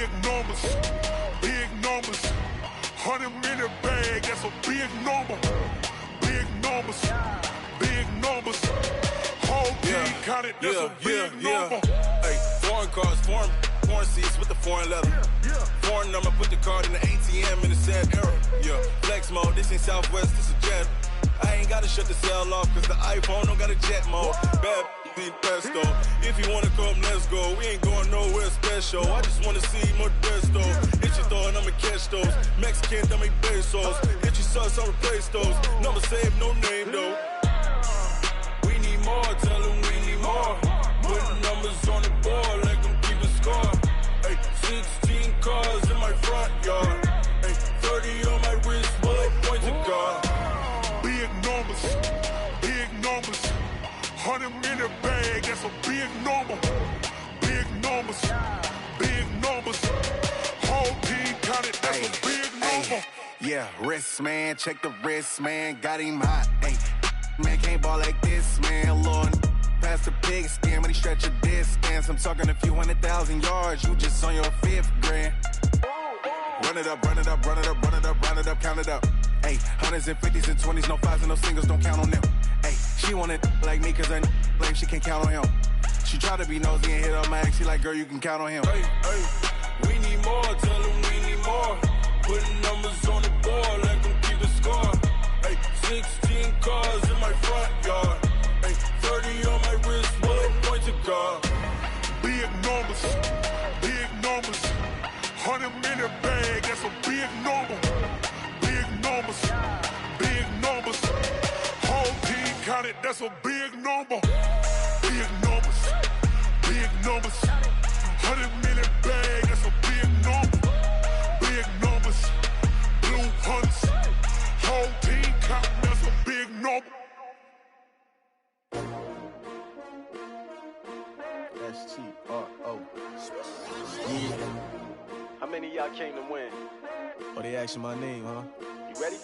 Big numbers, big numbers. 100 minute bag, that's a big number. Big numbers, big numbers. Whole team counted, that's a big number. Hey, foreign cars, foreign seats with the foreign leather. Foreign number, put the card in the ATM in the sad era. Yeah, flex mode, this ain't Southwest, this a jet. I ain't gotta shut the cell off, cause the iPhone don't got a jet mode. Bad be pesto. If you wanna come, let's go. We ain't going nowhere special. I just wanna see Modesto. Hit your thought, I'ma catch those. Mexican, that make pesos. Hit your sus, I'll replace those. Number saved, no name though. We need more, tell them we need more. Putting numbers on the board, like them keep a score. Hey, 16 cars in my front yard. Hey, 30 on my wrist, bullet point to God. Big numbers, big numbers. 100 minute bag, that's a big number. Big numbers, big numbers. Whole team counted, that's a big number. Yeah, wrist man, check the wrist man, got him hot. Ay, man can't ball like this, man. Lord, past the pig skin, when he stretch a distance. I'm talking a few 100,000 yards, you just on your 5th grand. Run it up, run it up, run it up, run it up, run it up, count it up. Ay, hundreds and 50s and 20s, no 5s and no singles, don't count on them. Ay, she want it like me, cause her blame, she can't count on him. She try to be nosy and hit up my ex, she like, girl, you can count on him. Hey, hey, we need more, tell them we need more. Putting numbers on the board, like them keep a score. Hey, 16 cars in my front yard. Hey, 30 on my wrist, bullet point to God. Big numbers, big numbers. 100 minute bag, that's a big number. Big numbers, big numbers. Whole team counted, that's a big number. Big numbers, big numbers. 100 minute bag, that's a big number. Big numbers, blue hunts. Whole team counting, that's a big number. S-T-R-O. Yeah. How many of y'all came to win? Oh, they asking my name, huh? You ready?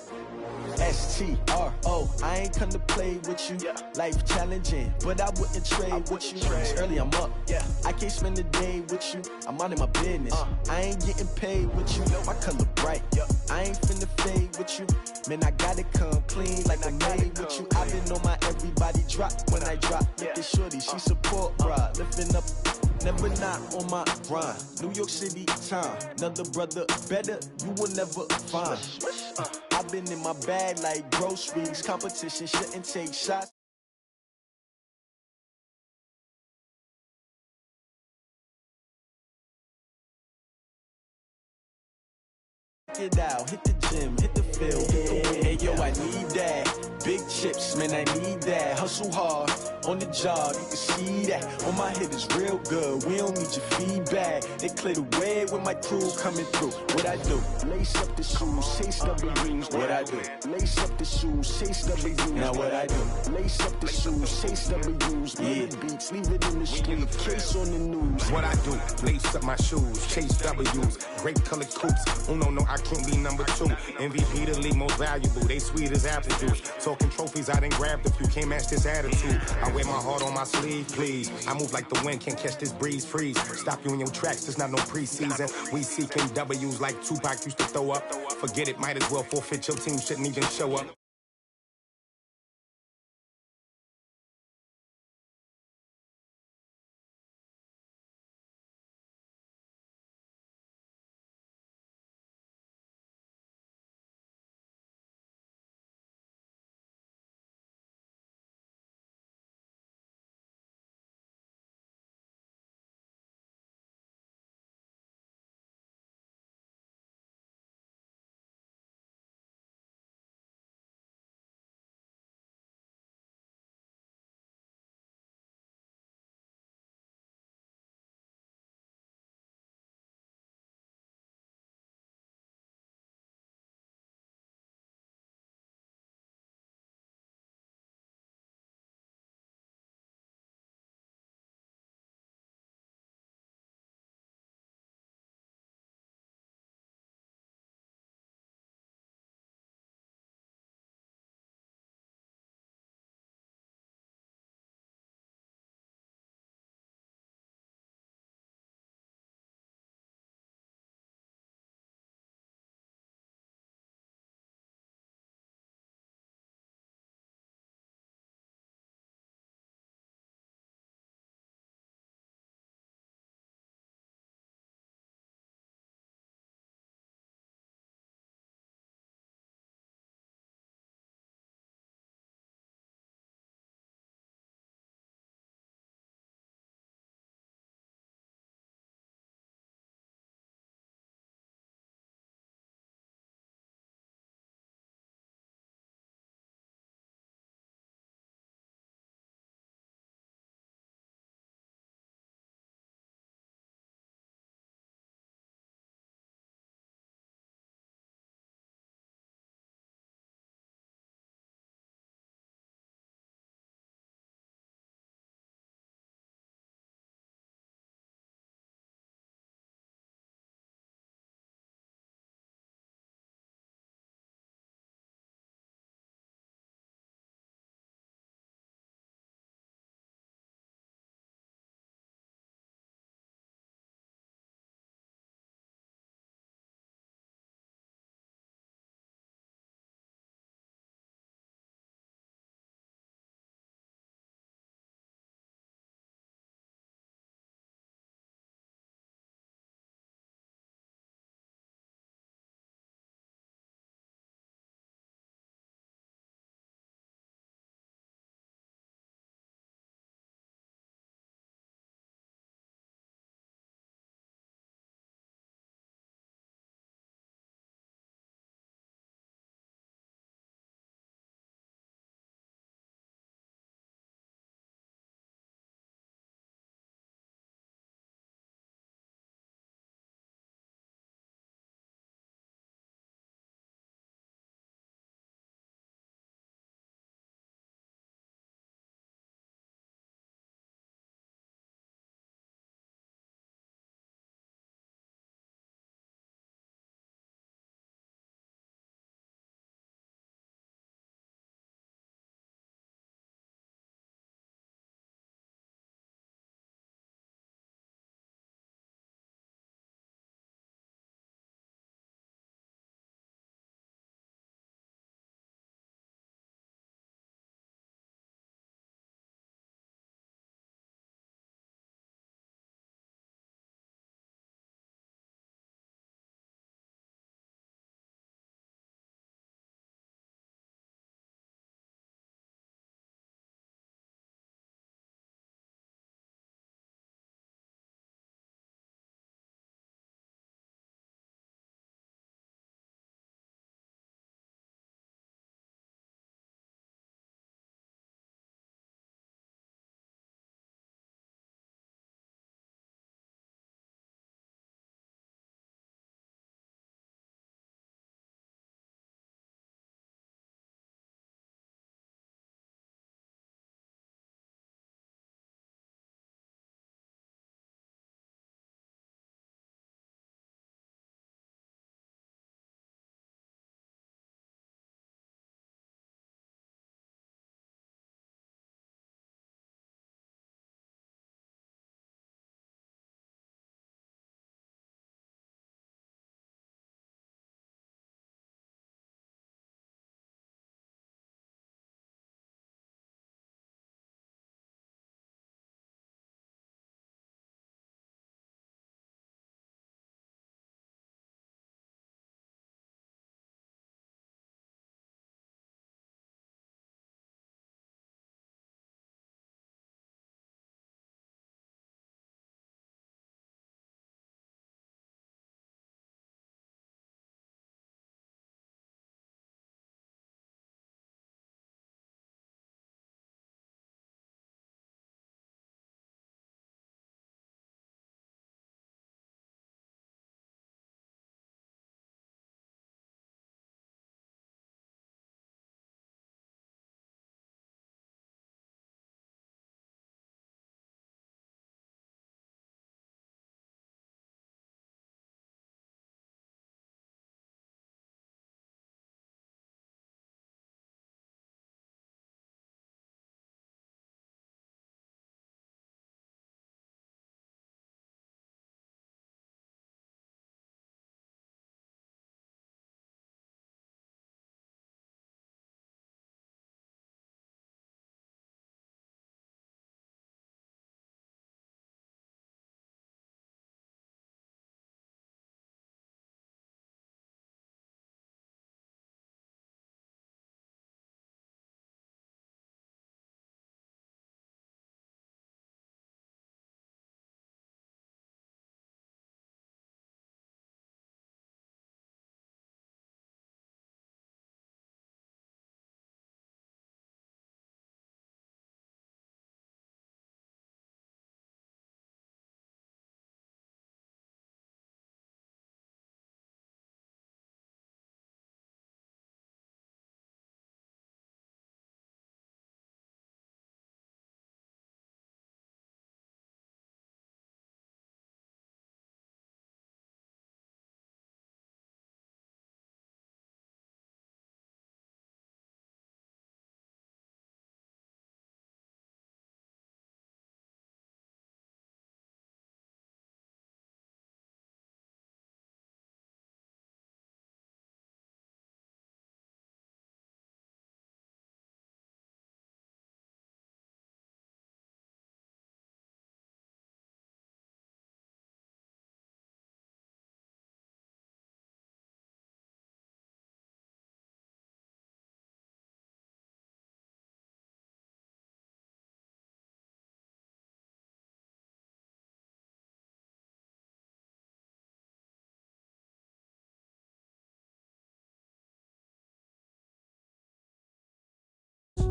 S-T-R-O. I ain't come to play with you. Yeah. Life challenging, but I wouldn't trade with you. It's early, I'm up. Yeah. I can't spend the day with you. I'm out in my business. I ain't getting paid with you. My color bright. Yeah. I ain't finna fade with you. Man, I gotta come clean like I made with you. I've been on my everybody drop when I drop. Look at shorty, she support, bruh. Lifting up. Never not on my grind. New York City time. Another brother better, you will never find. I've been in my bag like groceries. Competition shouldn't take shots. Get out, hit the gym, hit the field, hit the wind. Hey yo, I need that. Big chips, man, I need that. Hustle hard on the job, you can see that. On my head is real good, we don't need your feedback. They clear the way with my crew coming through. What I do? Lace up the shoes, chase W's. What I do? Lace up the shoes, chase W's. Now what I do? Lace up the shoes, chase W's. Yeah, beats, leave it in the street, case on the news. What I do? Lace up my shoes, chase W's. Grape colored coops. Oh no, I can't be number 2. MVP the league most valuable. They sweet as apple juice. Talking trophies, I done grabbed a few. Can't match this attitude. I wear my heart on my sleeve, please. I move like the wind, can't catch this breeze. Freeze. Stop you in your tracks. There's not no preseason. We seeking W's like Tupac used to throw up. Forget it, might as well forfeit. Your team shouldn't even show up.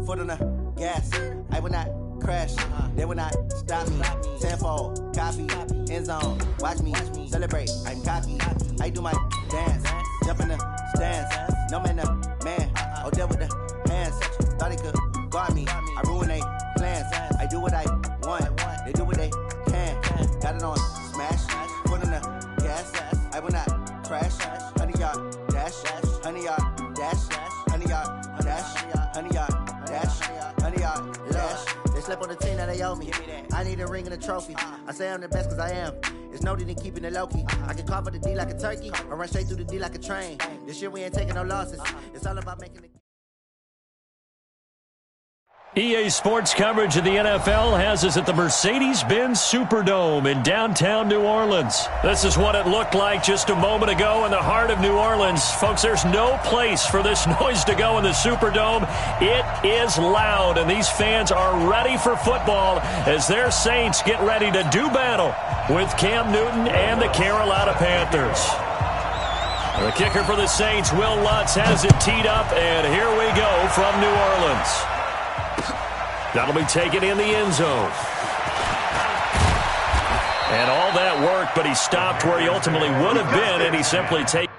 foot on the gas. I will not crash. They will not stop me. Tenfold, copy, end zone. Watch me celebrate. I'm cocky. I do my dance. Jump in the stands. No man, man. Oh, there with the hands. Thought he could guard me. I ruin they plans. I do what I want. They do what they can. Got it on smash. Foot on the gas. I will not crash. 100-yard dash. 100-yard dash. 100-yard dash. 100-yard dash. 100-yard dash. They slept on the team that they owe me. I need a ring and a trophy. I say I'm the best cause I am. It's noted in keeping it low-key. I can carve up the D like a turkey or run straight through the D like a train. This year we ain't taking no losses. It's all about making it. EA Sports coverage of the NFL has us at the Mercedes-Benz Superdome in downtown New Orleans. This is what it looked like just a moment ago in the heart of New Orleans. Folks, there's no place for this noise to go in the Superdome. It is loud, and these fans are ready for football as their Saints get ready to do battle with Cam Newton and the Carolina Panthers. The kicker for the Saints, Will Lutz, has it teed up, and here we go from New Orleans. That'll be taken in the end zone. And all that worked, but he stopped where he ultimately would have been, and he simply takes.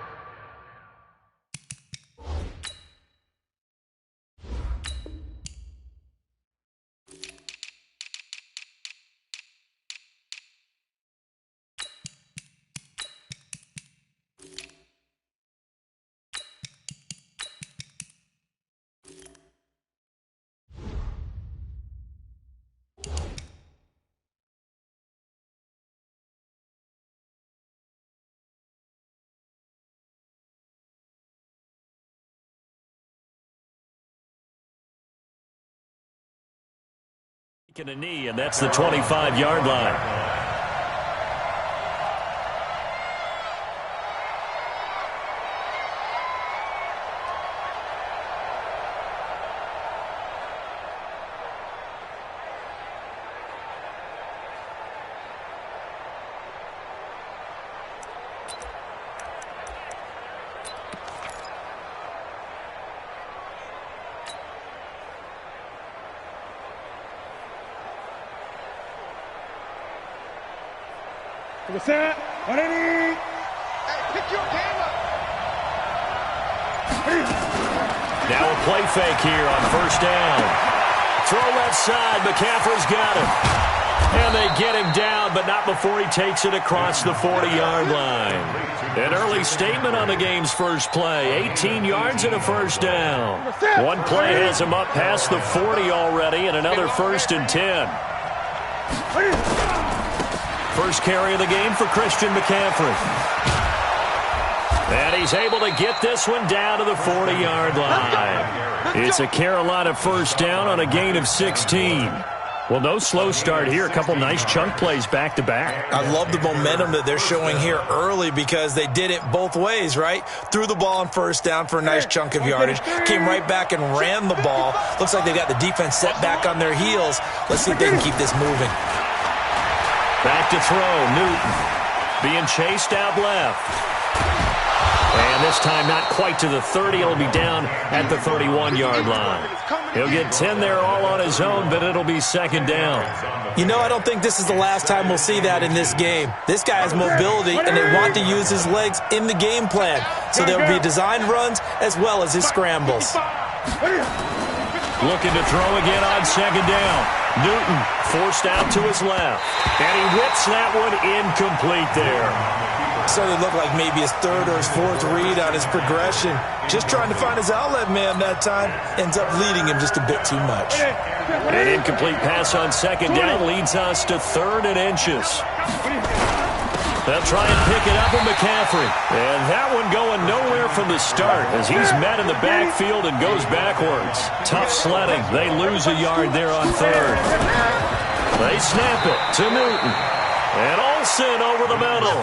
A knee, and that's the 25-yard line. Set, ready. Hey, pick your game up. Now a play fake here on first down. Throw left side. McCaffrey's got him. And they get him down, but not before he takes it across the 40-yard line. An early statement on the game's first play. 18 yards and a first down. One play has him up past the 40 already, and another 1st and 10. First carry of the game for Christian McCaffrey. And he's able to get this one down to the 40-yard line. It's a Carolina first down on a gain of 16. Well, no slow start here. A couple nice chunk plays back-to-back. I love the momentum that they're showing here early because they did it both ways, right? Threw the ball on first down for a nice chunk of yardage. Came right back and ran the ball. Looks like they got the defense set back on their heels. Let's see if they can keep this moving. Back to throw, Newton. Being chased out left. And this time not quite to the 30. He'll be down at the 31-yard line. He'll get 10 there all on his own, but it'll be second down. You know, I don't think this is the last time we'll see that in this game. This guy has mobility, and they want to use his legs in the game plan. So there'll be designed runs as well as his scrambles. Looking to throw again on second down. Newton forced out to his left. And he whips that one incomplete there. So it looked like maybe his third or his fourth read on his progression. Just trying to find his outlet man that time. Ends up leading him just a bit too much. An incomplete pass on second down leads us to 3rd and inches. They'll try and pick it up with McCaffrey. And that one going nowhere from the start as he's met in the backfield and goes backwards. Tough sledding. They lose a yard there on 3rd. They snap it to Newton. And Olsen over the middle.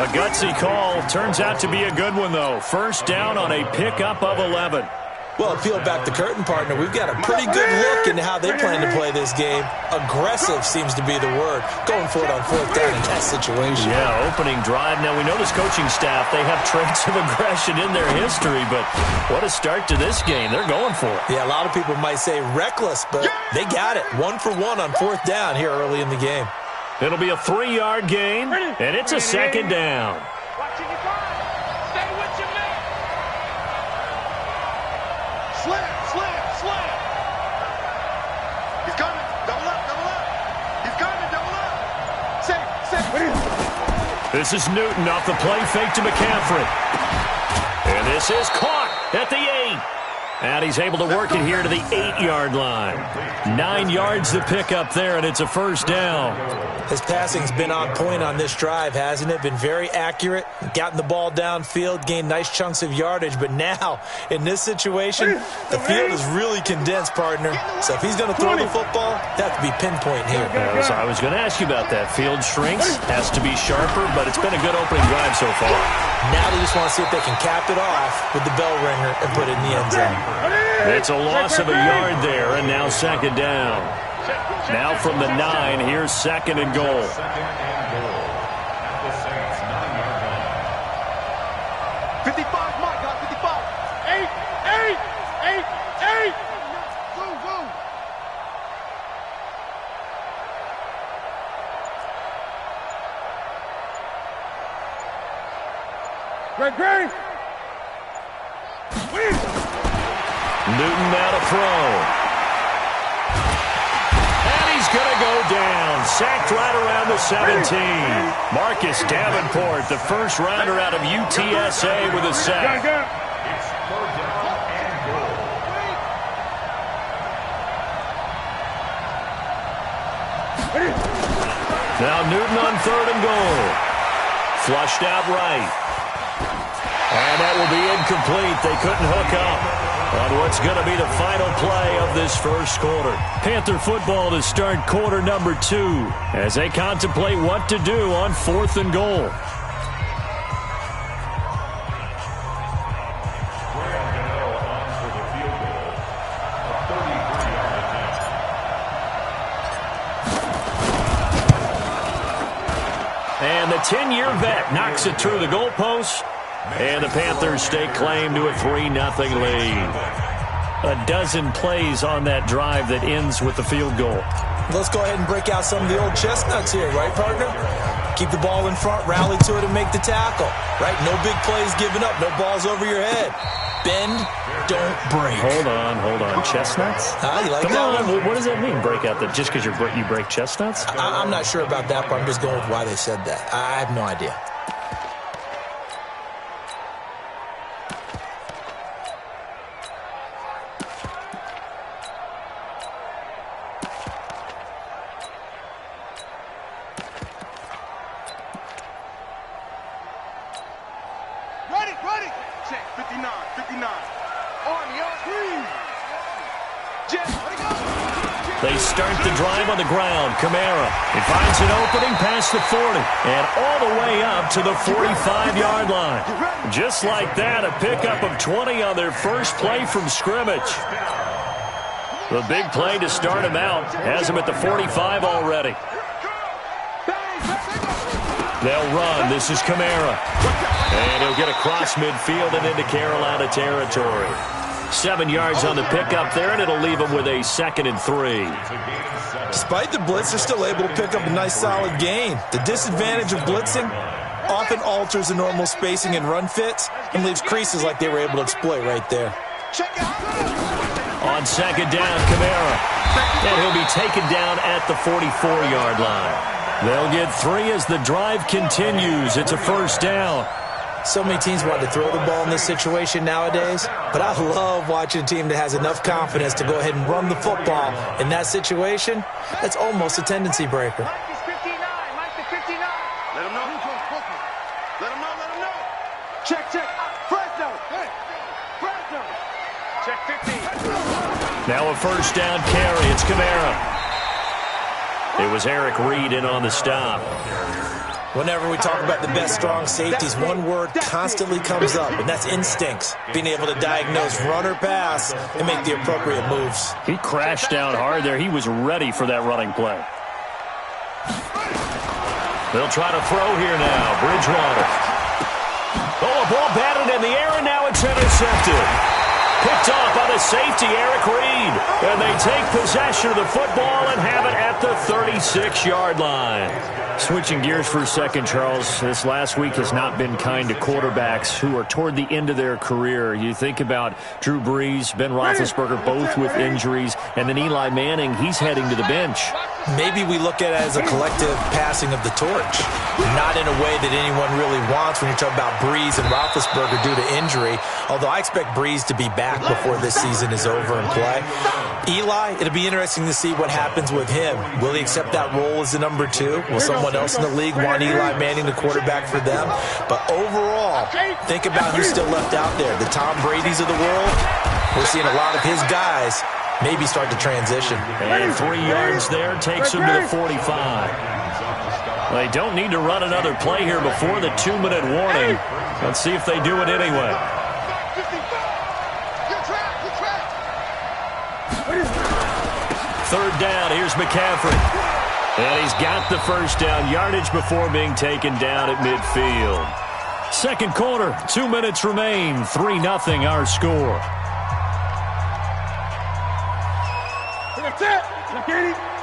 A gutsy call. Turns out to be a good one, though. First down on a pickup of 11. Well, peel back the curtain, partner. We've got a pretty good look into how they plan to play this game. Aggressive seems to be the word. Going for it on 4th down in that situation. Yeah, opening drive. Now, we know this coaching staff, they have traits of aggression in their history, but what a start to this game. They're going for it. Yeah, a lot of people might say reckless, but they got it. 1 for 1 on 4th down here early in the game. It'll be a 3-yard gain, and it's a 2nd down. Slam. He's coming. Double up. He's coming. Double up. Safe. This is Newton off the play fake to McCaffrey. And this is caught at the 8. And he's able to work it here to the 8-yard line. 9 yards to pick up there, and it's a 1st down. His passing's been on point on this drive, hasn't it? Been very accurate, gotten the ball downfield, gained nice chunks of yardage. But now, in this situation, the field is really condensed, partner. So if he's going to throw the football, that has to be pinpoint here. I was going to ask you about that. Field shrinks, has to be sharper, but it's been a good opening drive so far. Now they just want to see if they can cap it off with the bell ringer and put it in the end zone. It's a loss of a yard there, and now 2nd down. Now from the 9, here's 2nd and goal. 55, Mike, 55. 8. Boom. Great. Newton now to throw. And he's going to go down. Sacked right around the 17. Marcus Davenport, the first rounder out of UTSA with a sack. Now Newton on 3rd and goal. Flushed out right. And that will be incomplete. They couldn't hook up on what's going to be the final play of this first quarter. Panther football to start quarter number 2 as they contemplate what to do on 4th and goal. And the 10-year vet knocks it through the goalpost. And the Panthers stake claim to a 3-0 lead. A dozen plays on that drive that ends with the field goal. Let's go ahead and break out some of the old chestnuts here, right, partner? Keep the ball in front, rally to it, and make the tackle, right? No big plays given up, no balls over your head. Bend, don't break. Hold on. Chestnuts? You like Come that on, one? what does that mean, break out? That just because you break chestnuts? I'm not sure about that, but I'm just going with why they said that. I have no idea. Ready. Check, 59. Army, They start the drive on the ground. Kamara, it finds an opening past the 40 and all the way up to the 45-yard line. Just like that, a pickup of 20 on their first play from scrimmage. The big play to start him out has him at the 45 already. They'll run. This is Kamara. And he'll get across midfield and into Carolina territory. 7 yards on the pickup there, and it'll leave him with a 2nd and 3. Despite the blitz, they're still able to pick up a nice solid gain. The disadvantage of blitzing often alters the normal spacing and run fits and leaves creases like they were able to exploit right there. On 2nd down, Kamara. And he'll be taken down at the 44-yard line. They'll get 3 as the drive continues. It's a 1st down. So many teams want to throw the ball in this situation nowadays, but I love watching a team that has enough confidence to go ahead and run the football. In that situation, that's almost a tendency breaker. Mike is 59. Let him know. Check. Fresno. Check 15. Now a 1st down carry. It's Kamara. It was Eric Reed in on the stop. Whenever we talk about the best strong safeties, one word constantly comes up, and that's instincts. Being able to diagnose run or pass and make the appropriate moves. He crashed down hard there. He was ready for that running play. They'll try to throw here now. Bridgewater. Oh, a ball batted in the air, and now it's intercepted. Picked off by the safety, Eric Reed. And they take possession of the football and have it at the 36-yard line. Switching gears for a second, Charles, this last week has not been kind to quarterbacks who are toward the end of their career. You think about Drew Brees, Ben Roethlisberger, both with injuries, and then Eli Manning, he's heading to the bench. Maybe we look at it as a collective passing of the torch, not in a way that anyone really wants when you're talking about Brees and Roethlisberger due to injury, although I expect Brees to be back before this season is over and play. Eli, it'll be interesting to see what happens with him. Will he accept that role as the number 2? Will someone else in the league want Eli Manning, the quarterback for them? But overall, think about who's still left out there. The Tom Brady's of the world, we're seeing a lot of his guys maybe start to transition. And 3 yards there takes him to the 45. They don't need to run another play here before the 2-minute warning. Let's see if they do it anyway. Third down, here's McCaffrey. And he's got the first down yardage before being taken down at midfield. Second quarter, 2 minutes remain, 3-0 our score.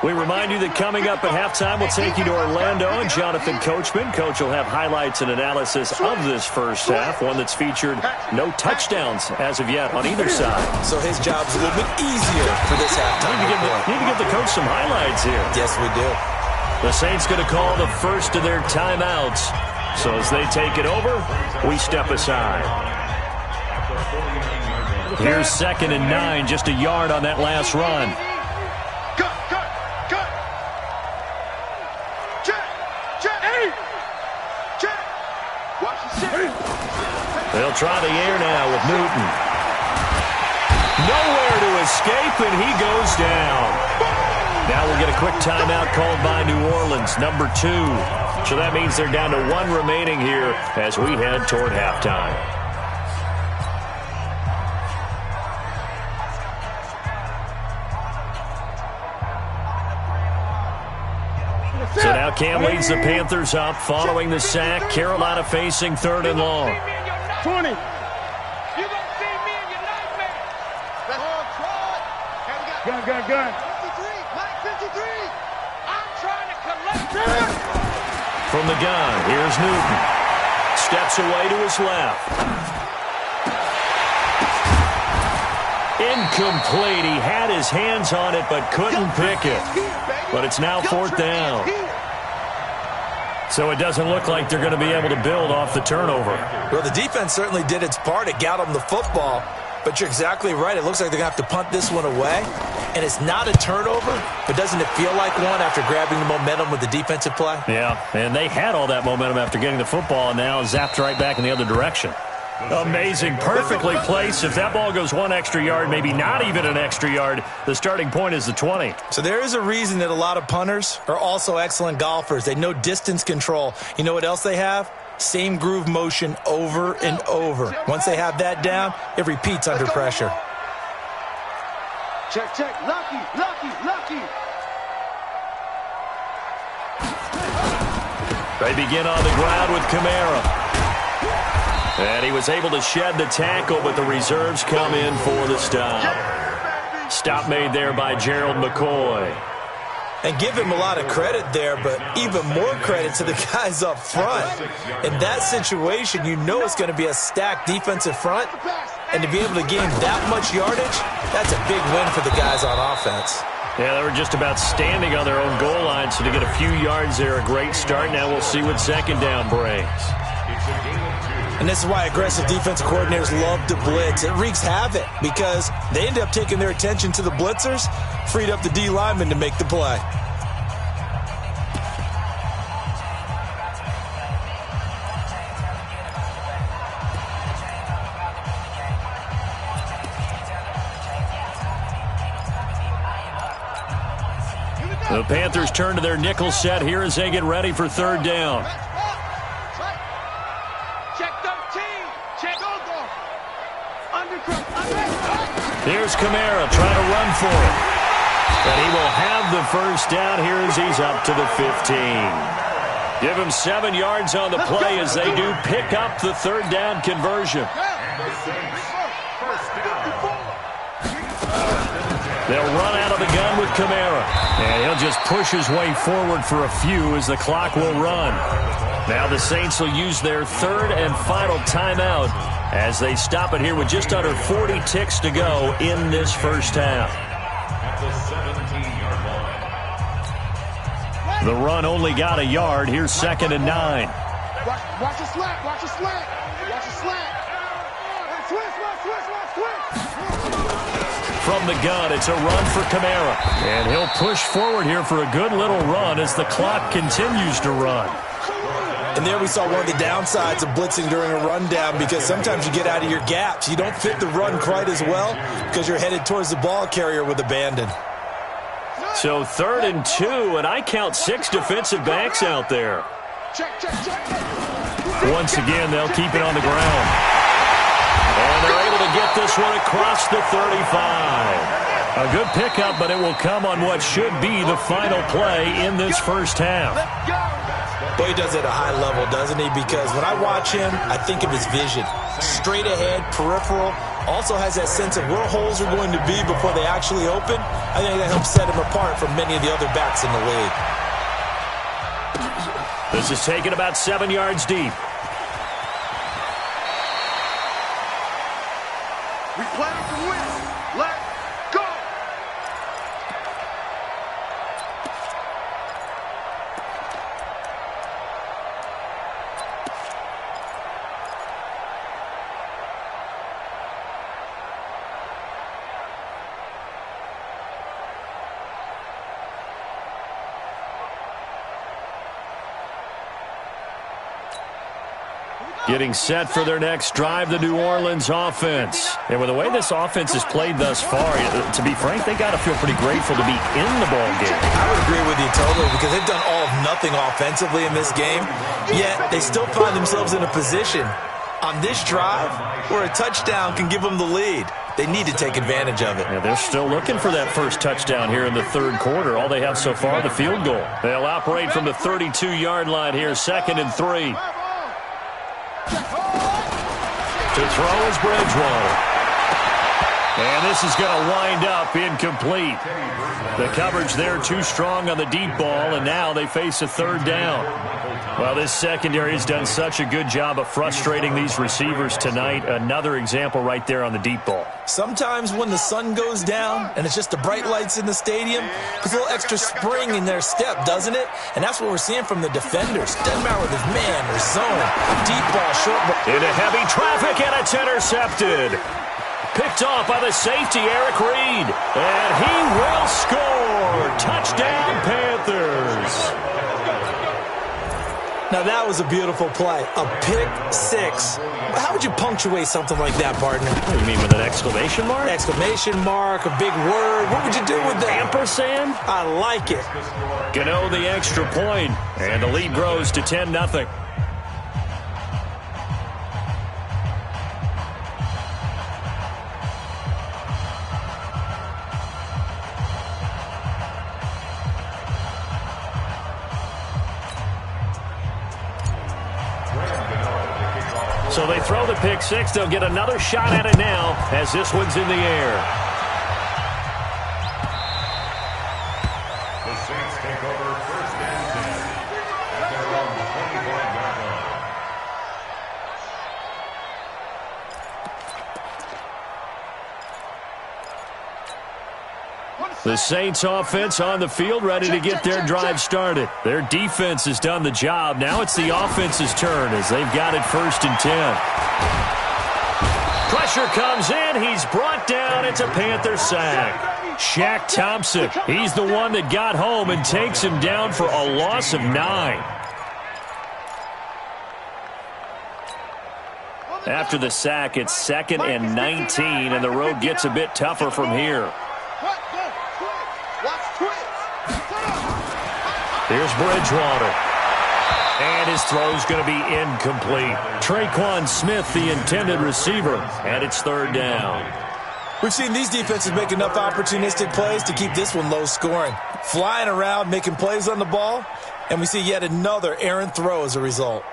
We remind you that coming up at halftime, we'll take you to Orlando and Jonathan Coachman. Coach will have highlights and analysis of this first half, one that's featured no touchdowns as of yet on either side. So his job's a little bit easier for this halftime. Need to give the coach some highlights here. Yes, we do. The Saints going to call the first of their timeouts. So as they take it over, we step aside. Here's 2nd and 9, just a yard on that last run. They'll try the air now with Newton. Nowhere to escape, and he goes down. Now we'll get a quick timeout called by New Orleans, number 2. So that means they're down to 1 remaining here as we head toward halftime. So now Cam leads the Panthers up following the sack. Carolina facing 3rd and long. 20. You gonna see me in your nightmare. Gun. 53. Mike 53. I'm trying to collect. From the gun, here's Newton. Steps away to his left. Incomplete. He had his hands on it but couldn't pick it. But it's now 4th down. So it doesn't look like they're going to be able to build off the turnover. Well, the defense certainly did its part. It got them the football. But you're exactly right. It looks like they're going to have to punt this one away. And it's not a turnover, but doesn't it feel like one after grabbing the momentum with the defensive play? Yeah, and they had all that momentum after getting the football and now zapped right back in the other direction. Amazing, perfectly placed. If that ball goes 1 extra yard, maybe not even an extra yard, the starting point is the 20. So there is a reason that a lot of punters are also excellent golfers. They know distance control. You know what else they have? Same groove motion over and over. Once they have that down, it repeats under pressure. Check. Lucky. They begin on the ground with Kamara. And he was able to shed the tackle, but the reserves come in for the stop. Stop made there by Gerald McCoy. And give him a lot of credit there, but even more credit to the guys up front. In that situation, you know it's going to be a stacked defensive front. And to be able to gain that much yardage, that's a big win for the guys on offense. Yeah, they were just about standing on their own goal line, so to get a few yards there, a great start. Now we'll see what 2nd down brings. And this is why aggressive defensive coordinators love to blitz. It wreaks havoc because they end up taking their attention to the blitzers, freed up the D lineman to make the play. The Panthers turn to their nickel set here as they get ready for 3rd down. Check 13. Check. Go. Here's Kamara trying to run for it. And he will have the first down here as he's up to the 15. Give him 7 yards on the play as they do pick up the third down conversion. They'll run out of the gun with Kamara. And he'll just push his way forward for a few as the clock will run. Now the Saints will use their third and final timeout as they stop it here with just under 40 ticks to go in this first half. The run only got a yard. Here's 2nd and 9. Watch the slack. Watch the slack. From the gun, it's a run for Kamara. And he'll push forward here for a good little run as the clock continues to run. And there we saw one of the downsides of blitzing during a rundown, because sometimes you get out of your gaps. You don't fit the run quite as well because you're headed towards the ball carrier with abandon. So 3rd and 2, and I count 6 defensive backs out there. Once again, they'll keep it on the ground. And they're able to get this one across the 35. A good pickup, but it will come on what should be the final play in this first half. Boy, he does it at a high level, doesn't he? Because when I watch him, I think of his vision. Straight ahead, peripheral. Also has that sense of where holes are going to be before they actually open. I think that helps set him apart from many of the other backs in the league. This is taken about 7 yards deep. We plan to win. Let's go. Getting set for their next drive, the New Orleans offense. And with the way this offense has played thus far, to be frank, they got to feel pretty grateful to be in the ball game. I would agree with you totally, because they've done all of nothing offensively in this game, yet they still find themselves in a position on this drive where a touchdown can give them the lead. They need to take advantage of it. Yeah, they're still looking for that first touchdown here in the third quarter. All they have so far, the field goal. They'll operate from the 32-yard line here, 2nd and 3. To throw is Bridgewater. And this is going to wind up incomplete. The coverage there too strong on the deep ball, and now they face a third down. Well, this secondary has done such a good job of frustrating these receivers tonight. Another example right there on the deep ball. Sometimes when the sun goes down and it's just the bright lights in the stadium, there's a little extra spring in their step, doesn't it? And that's what we're seeing from the defenders. Doesn't matter whether it's man or zone. Deep ball, short ball. Into heavy traffic, and it's intercepted. Picked off by the safety, Eric Reed. And he will score. Touchdown, Panthers. Now, that was a beautiful play. A pick six. How would you punctuate something like that, partner? What, you mean with an exclamation mark? Exclamation mark, a big word. What would you do with that? Ampersand? I like it. Gano the extra point, and the lead grows to 10-0. So they throw the pick six. They'll get another shot at it now as this one's in the air. The Saints take over 1st and 10 at their own 25-yard line. The Saints offense on the field, ready to get their drive started. Their defense has done the job. Now it's the offense's turn as they've got it 1st and 10. Pressure comes in. He's brought down. It's a Panther sack. Shaq Thompson, he's the one that got home and takes him down for a loss of 9. After the sack, it's 2nd and 19, and the road gets a bit tougher from here. Here's Bridgewater. And his throw's going to be incomplete. Traquan Smith, the intended receiver, and it's third down. We've seen these defenses make enough opportunistic plays to keep this one low scoring. Flying around, making plays on the ball, and we see yet another errant throw as a result.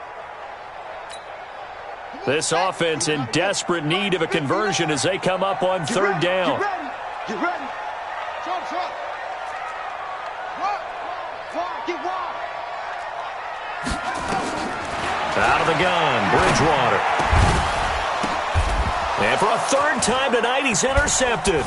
This offense in desperate need of a conversion as they come up on third down. Get ready. Jump. Get wide. Out of the gun, Bridgewater. And for a third time tonight, he's intercepted.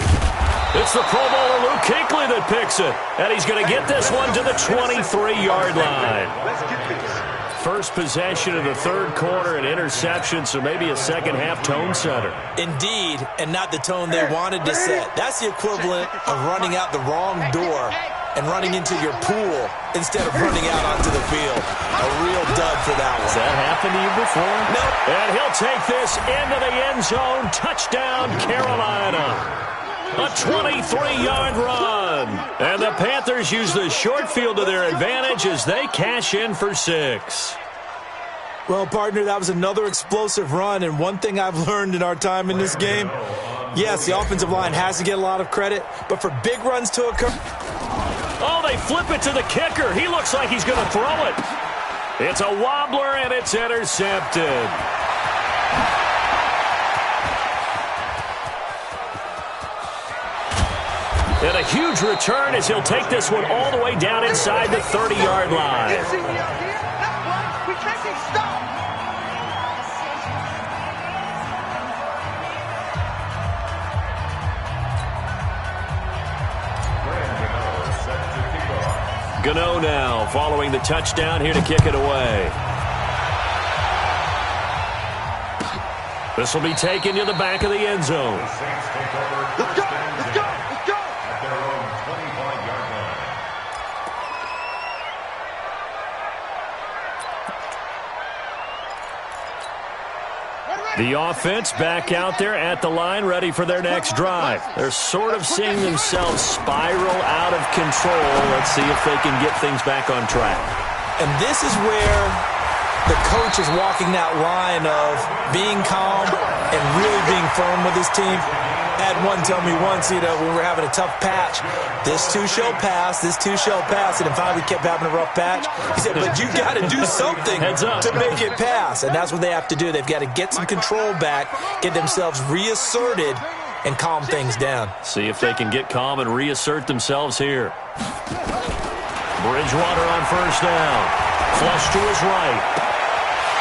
It's the Pro Bowler Luke Kuechly that picks it. And he's going to get this one to the 23-yard line. Let's get this. First possession of the third quarter, an interception, so maybe a second-half tone setter. Indeed, and not the tone they wanted to set. That's the equivalent of running out the wrong door and running into your pool instead of running out onto the field. A real dud for that one. Has that happened to you before? No. And he'll take this into the end zone. Touchdown, Carolina. A 23-yard run. And the Panthers use the short field to their advantage as they cash in for 6. Well, partner, that was another explosive run, and one thing I've learned in our time in this game, yes, the offensive line has to get a lot of credit, but for big runs to occur... Oh, they flip it to the kicker. He looks like he's going to throw it. It's a wobbler, and it's intercepted. And a huge return as he'll take this one all the way down inside the 30-yard line. We can't be stopped. Gano now following the touchdown here to kick it away. This will be taken to the back of the end zone. Let's go. The offense back out there at the line, ready for their next drive. They're sort of seeing themselves spiral out of control. Let's see if they can get things back on track. And this is where the coach is walking that line of being calm and really being firm with his team. I had one tell me once, when we were having a tough patch, this too shall pass, this too shall pass. And finally we kept having a rough patch. He said, but you got to do something to make it pass. And that's what they have to do. They've got to get some control back, get themselves reasserted, and calm things down. See if they can get calm and reassert themselves here. Bridgewater on first down. Flush to his right.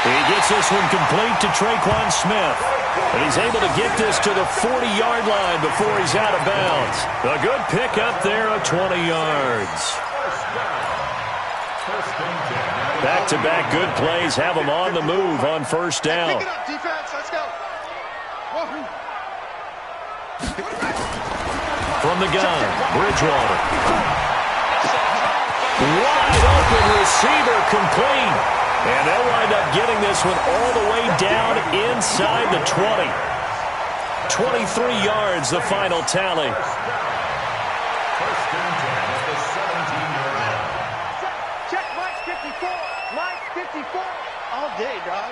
He gets this one complete to Traquan Smith. And he's able to get this to the 40-yard line before he's out of bounds. A good pickup there of 20 yards. Back-to-back good plays have him on the move on first down. Pick it up, defense. Let's go. From the gun, Bridgewater. Wide open receiver complete. And they'll wind up getting this one all the way down inside the 20. 23 yards, the final tally. Check Mike 54. Mike 54. All day, dog.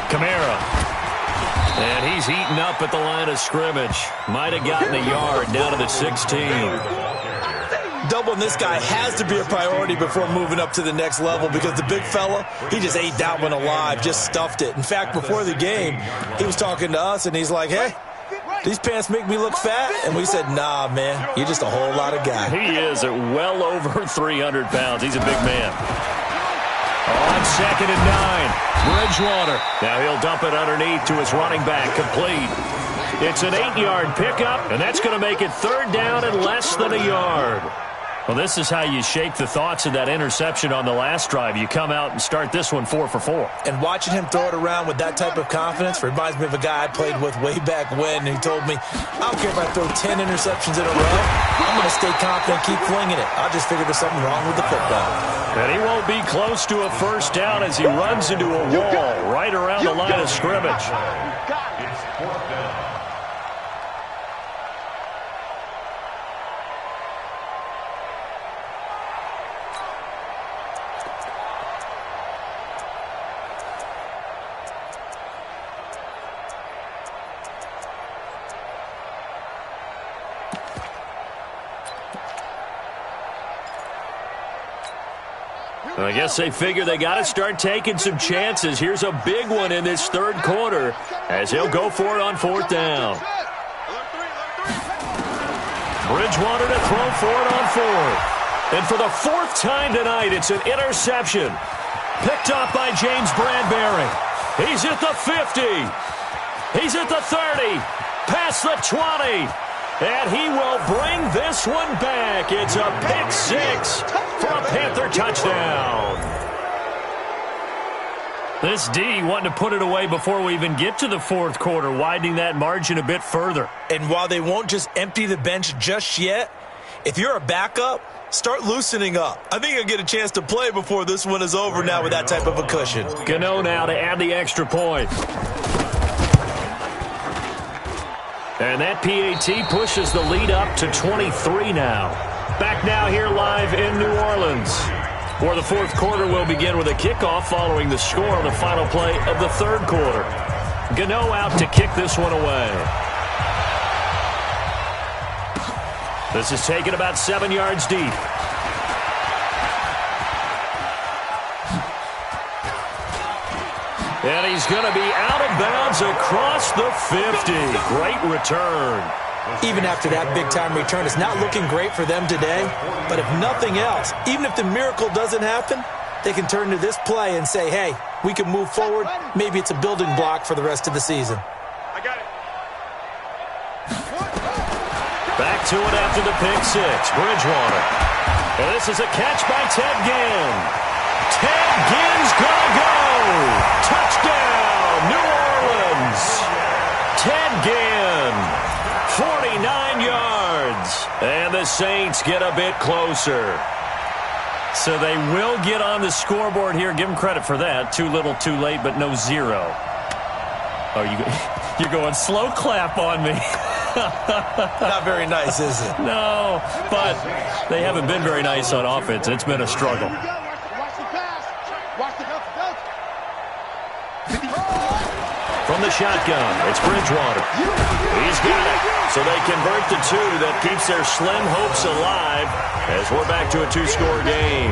Kamara. And he's heating up at the line of scrimmage. Might have gotten a yard down to the 16. Doubling this guy has to be a priority before moving up to the next level because the big fella, he just ate that one alive, just stuffed it. In fact, before the game, he was talking to us, and he's like, hey, these pants make me look fat? And we said, nah, man, you're just a whole lot of guy. He is at well over 300 pounds. He's a big man. On 2nd and 9, Bridgewater. Now he'll dump it underneath to his running back, complete. It's an 8-yard pickup, and that's going to make it third down and less than a yard. Well, this is how you shake the thoughts of that interception on the last drive. You come out and start this one 4 for 4. And watching him throw it around with that type of confidence reminds me of a guy I played with way back when, and he told me, I don't care if I throw 10 interceptions in a row. I'm going to stay confident, keep flinging it. I just figured there's something wrong with the football. And he won't be close to a first down as he runs into a wall right around the line of scrimmage. I guess they figure they got to start taking some chances. Here's a big one in this third quarter as he'll go for it on fourth down. Bridgewater to throw for it on fourth. And for the fourth time tonight, it's an interception. Picked off by James Bradbury. He's at the 50. He's at the 30. Past the 20. And he will bring this one back. It's a pick six for a Panther touchdown. This D wanting to put it away before we even get to the fourth quarter, widening that margin a bit further. And while they won't just empty the bench just yet, if you're a backup, start loosening up. I think you'll get a chance to play before this one is over now with that type of a cushion. Gano now to add the extra point. And that PAT pushes the lead up to 23 now. Back now here live in New Orleans, where the fourth quarter will begin with a kickoff following the score on the final play of the third quarter. Gano out to kick this one away. This is taken about 7 yards deep. And he's going to be out of bounds across the 50. Great return. Even after that big-time return, it's not looking great for them today. But if nothing else, even if the miracle doesn't happen, they can turn to this play and say, hey, we can move forward. Maybe it's a building block for the rest of the season. I got it. Back to it after the pick six. Bridgewater. And this is a catch by Ted Ginn. Ted Ginn's going to go. Touchdown, New Orleans. Ted Ginn, 49 yards. And the Saints get a bit closer. So they will get on the scoreboard here. Give them credit for that. Too little, too late, but no zero. Oh, you're going slow clap on me. Not very nice, is it? No, but they haven't been very nice on offense. It's been a struggle. From the shotgun, it's Bridgewater. He's got it. So they convert to two. That keeps their slim hopes alive as we're back to a two-score game.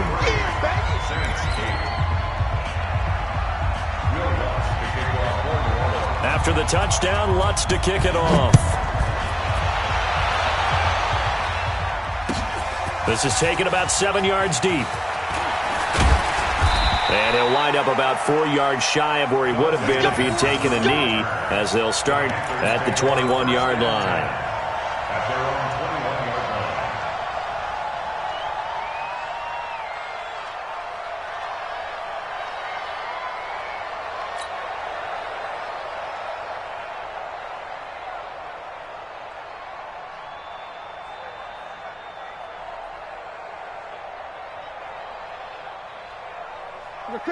After the touchdown, Lutz to kick it off. This is taken about 7 yards deep. And he'll wind up about 4 yards shy of where he would have been if he'd taken a knee, as they'll start at the 21-yard line.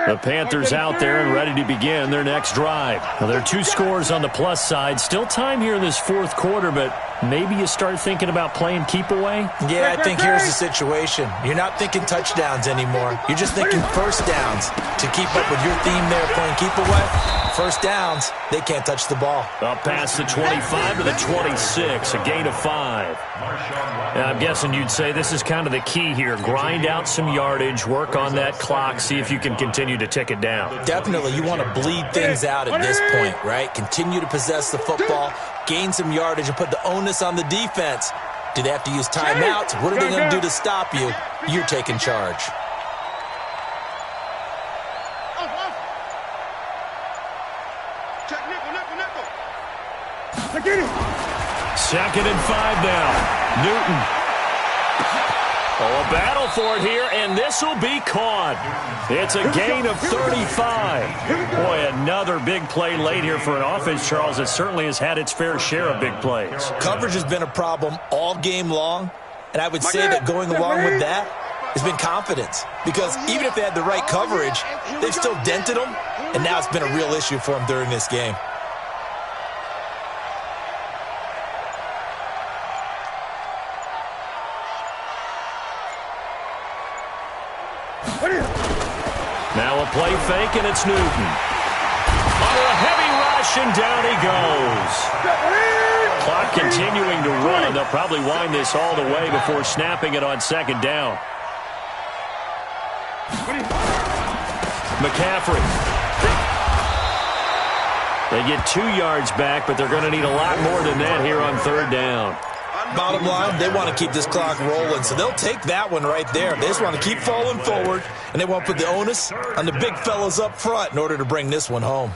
The Panthers out there and ready to begin their next drive. Now, there are two scores on the plus side. Still time here in this fourth quarter, but maybe you start thinking about playing keep away? Yeah, I think here's the situation. You're not thinking touchdowns anymore. You're just thinking first downs. To keep up with your theme there, playing keep away, first downs, they can't touch the ball. Up past the 25 to the 26, a gain of 5. And I'm guessing you'd say this is kind of the key here. Grind out some yardage, work on that clock, see if you can continue to tick it down. Definitely, you want to bleed things out at this point, right? Continue to possess the football, gain some yardage, and put the onus on the defense. Do they have to use timeouts? What are they going to do to stop you? You're taking charge. Second and 5 now. Newton. Oh, a battle for it here, and this will be caught. It's a gain of 35. Boy, another big play late here for an offense, Charles, that certainly has had its fair share of big plays. Coverage has been a problem all game long, and I would say that going along with that has been confidence. Because even if they had the right coverage, they've still dented them, and now it's been a real issue for them during this game. Now a play fake, and it's Newton. Under a heavy rush, and down he goes. Clock continuing to run. They'll probably wind this all the way before snapping it on second down. McCaffrey. They get 2 yards back, but they're going to need a lot more than that here on 3rd down. Bottom line, they want to keep this clock rolling, so they'll take that one right there. They just want to keep falling forward, and they want to put the onus on the big fellas up front in order to bring this one home.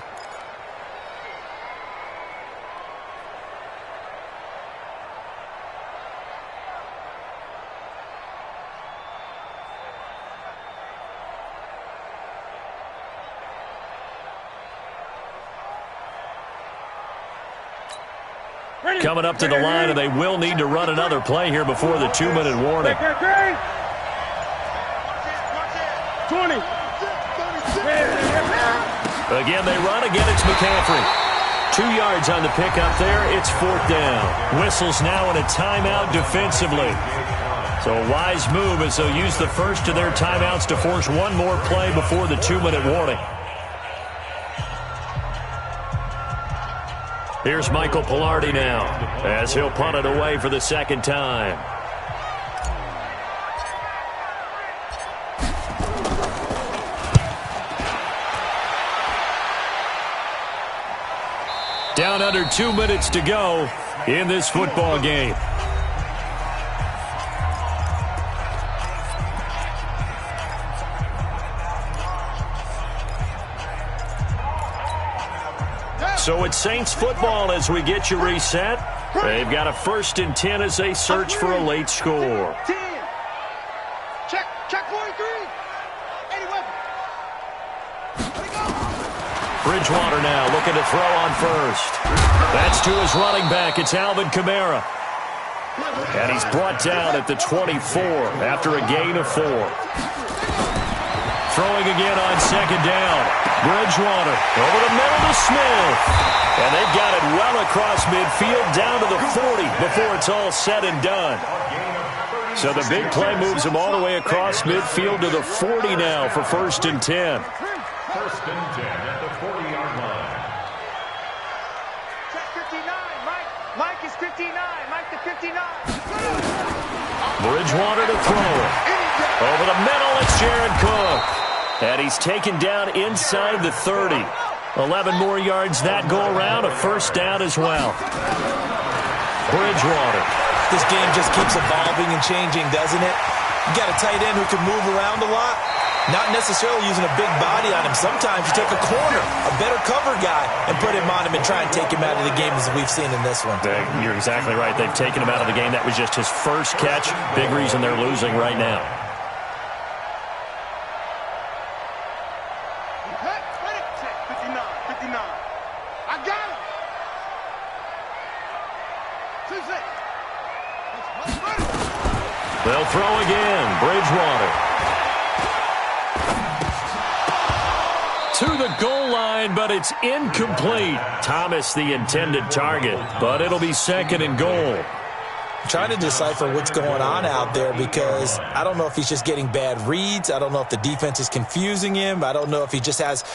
Coming up to the line, and they will need to run another play here before the 2-minute warning. 20. Again, they run. Again, it's McCaffrey. 2 yards on the pickup there. It's 4th down. Whistles now in a timeout defensively. So a wise move as they'll use the first of their timeouts to force one more play before the 2-minute warning. Here's Michael Pilardi now as he'll punt it away for the 2nd time. Down under 2 minutes to go in this football game. So it's Saints football as we get you reset. They've got a 1st and 10 as they search for a late score. 10. Check 43. 80 weapon. Bridgewater now looking to throw on first. That's to his running back. It's Alvin Kamara. And he's brought down at the 24 after a gain of 4. Throwing again on 2nd down. Bridgewater over the middle to Smith. And they've got it well across midfield down to the 40 before it's all said and done. So the big play moves him all the way across midfield to the 40 now for 1st and 10. 1st and 10 at the 40-yard line. Check 59. Mike is 59. Mike to 59. Bridgewater to throw it. Over the middle, it's Jared Cook. And he's taken down inside the 30. 11 more yards that go around, a 1st down as well. Bridgewater. This game just keeps evolving and changing, doesn't it? You got a tight end who can move around a lot. Not necessarily using a big body on him. Sometimes you take a corner, a better cover guy, and put him on him and try and take him out of the game as we've seen in this one. You're exactly right. They've taken him out of the game. That was just his first catch. Big reason they're losing right now. They'll throw again. Bridgewater. To the goal line, but it's incomplete. Thomas, the intended target, but it'll be 2nd and goal. Trying to decipher what's going on out there because I don't know if he's just getting bad reads. I don't know if the defense is confusing him. I don't know if he just has,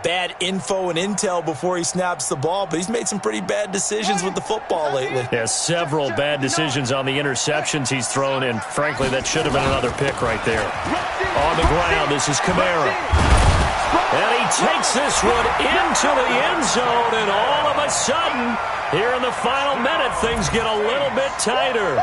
bad info and intel before he snaps the ball, but he's made some pretty bad decisions with the football lately. Yeah, several bad decisions on the interceptions he's thrown, and frankly, that should have been another pick right there. On the ground, this is Kamara. And he takes this one into the end zone, and all of a sudden, here in the final minute, things get a little bit tighter.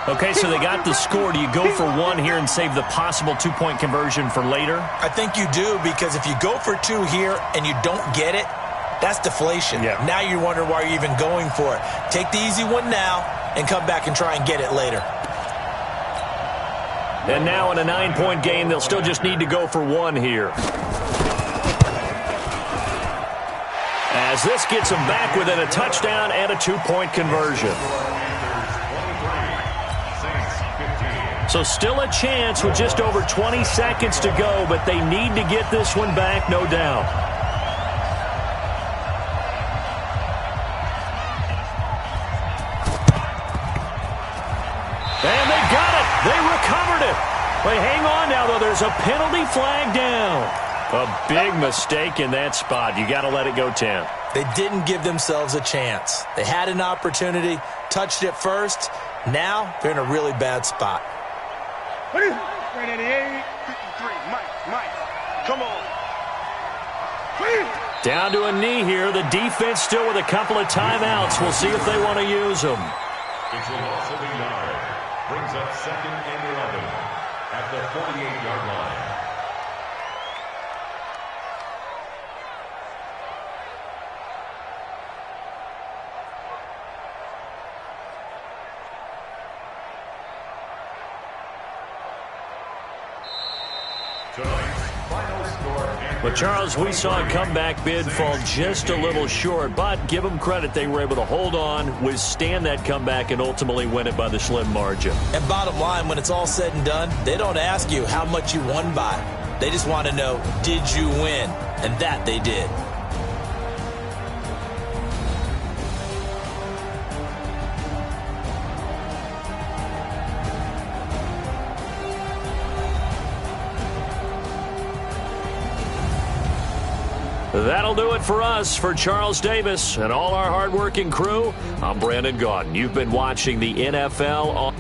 Okay, so they got the score. Do you go for one here and save the possible 2-point conversion for later? I think you do, because if you go for 2 here and you don't get it, that's deflation. Yeah. Now you wonder why you're even going for it. Take the easy one now and come back and try and get it later. And now in a 9-point game, they'll still just need to go for 1 here. As this gets them back within a touchdown and a 2-point conversion. So still a chance with just over 20 seconds to go, but they need to get this one back, no doubt. And they got it. They recovered it. Wait, hang on now, though. There's a penalty flag down. A big mistake in that spot. You got to let it go, Tim. They didn't give themselves a chance. They had an opportunity, touched it first. Now they're in a really bad spot. 88, 53, Mike. Mike, come on. Down to a knee here. The defense still with a couple of timeouts. We'll see if they want to use them. It's a loss of a yard. Brings up 2nd and 11 at the 48-yard line. But, Charles, we saw a comeback bid fall just a little short, but give them credit. They were able to hold on, withstand that comeback, and ultimately win it by the slim margin. And bottom line, when it's all said and done, they don't ask you how much you won by. They just want to know, did you win? And that they did. That'll do it for us. For Charles Davis and all our hardworking crew, I'm Brandon Gaudin. You've been watching the NFL on...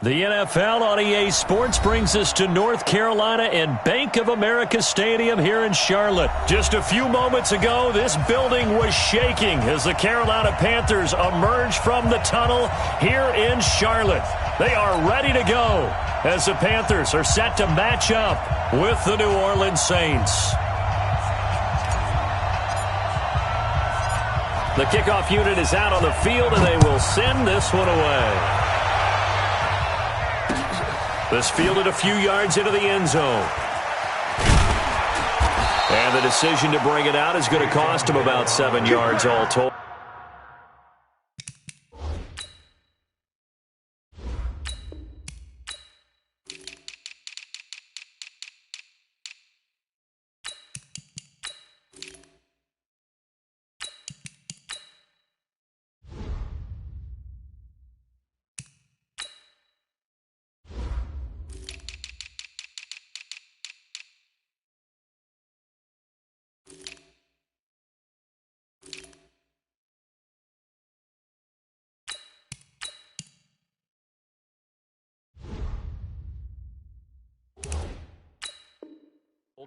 The NFL on EA Sports brings us to North Carolina and Bank of America Stadium here in Charlotte. Just a few moments ago, this building was shaking as the Carolina Panthers emerged from the tunnel here in Charlotte. They are ready to go as the Panthers are set to match up with the New Orleans Saints. The kickoff unit is out on the field, and they will send this one away. This fielded a few yards into the end zone. And the decision to bring it out is going to cost him about 7 yards all told.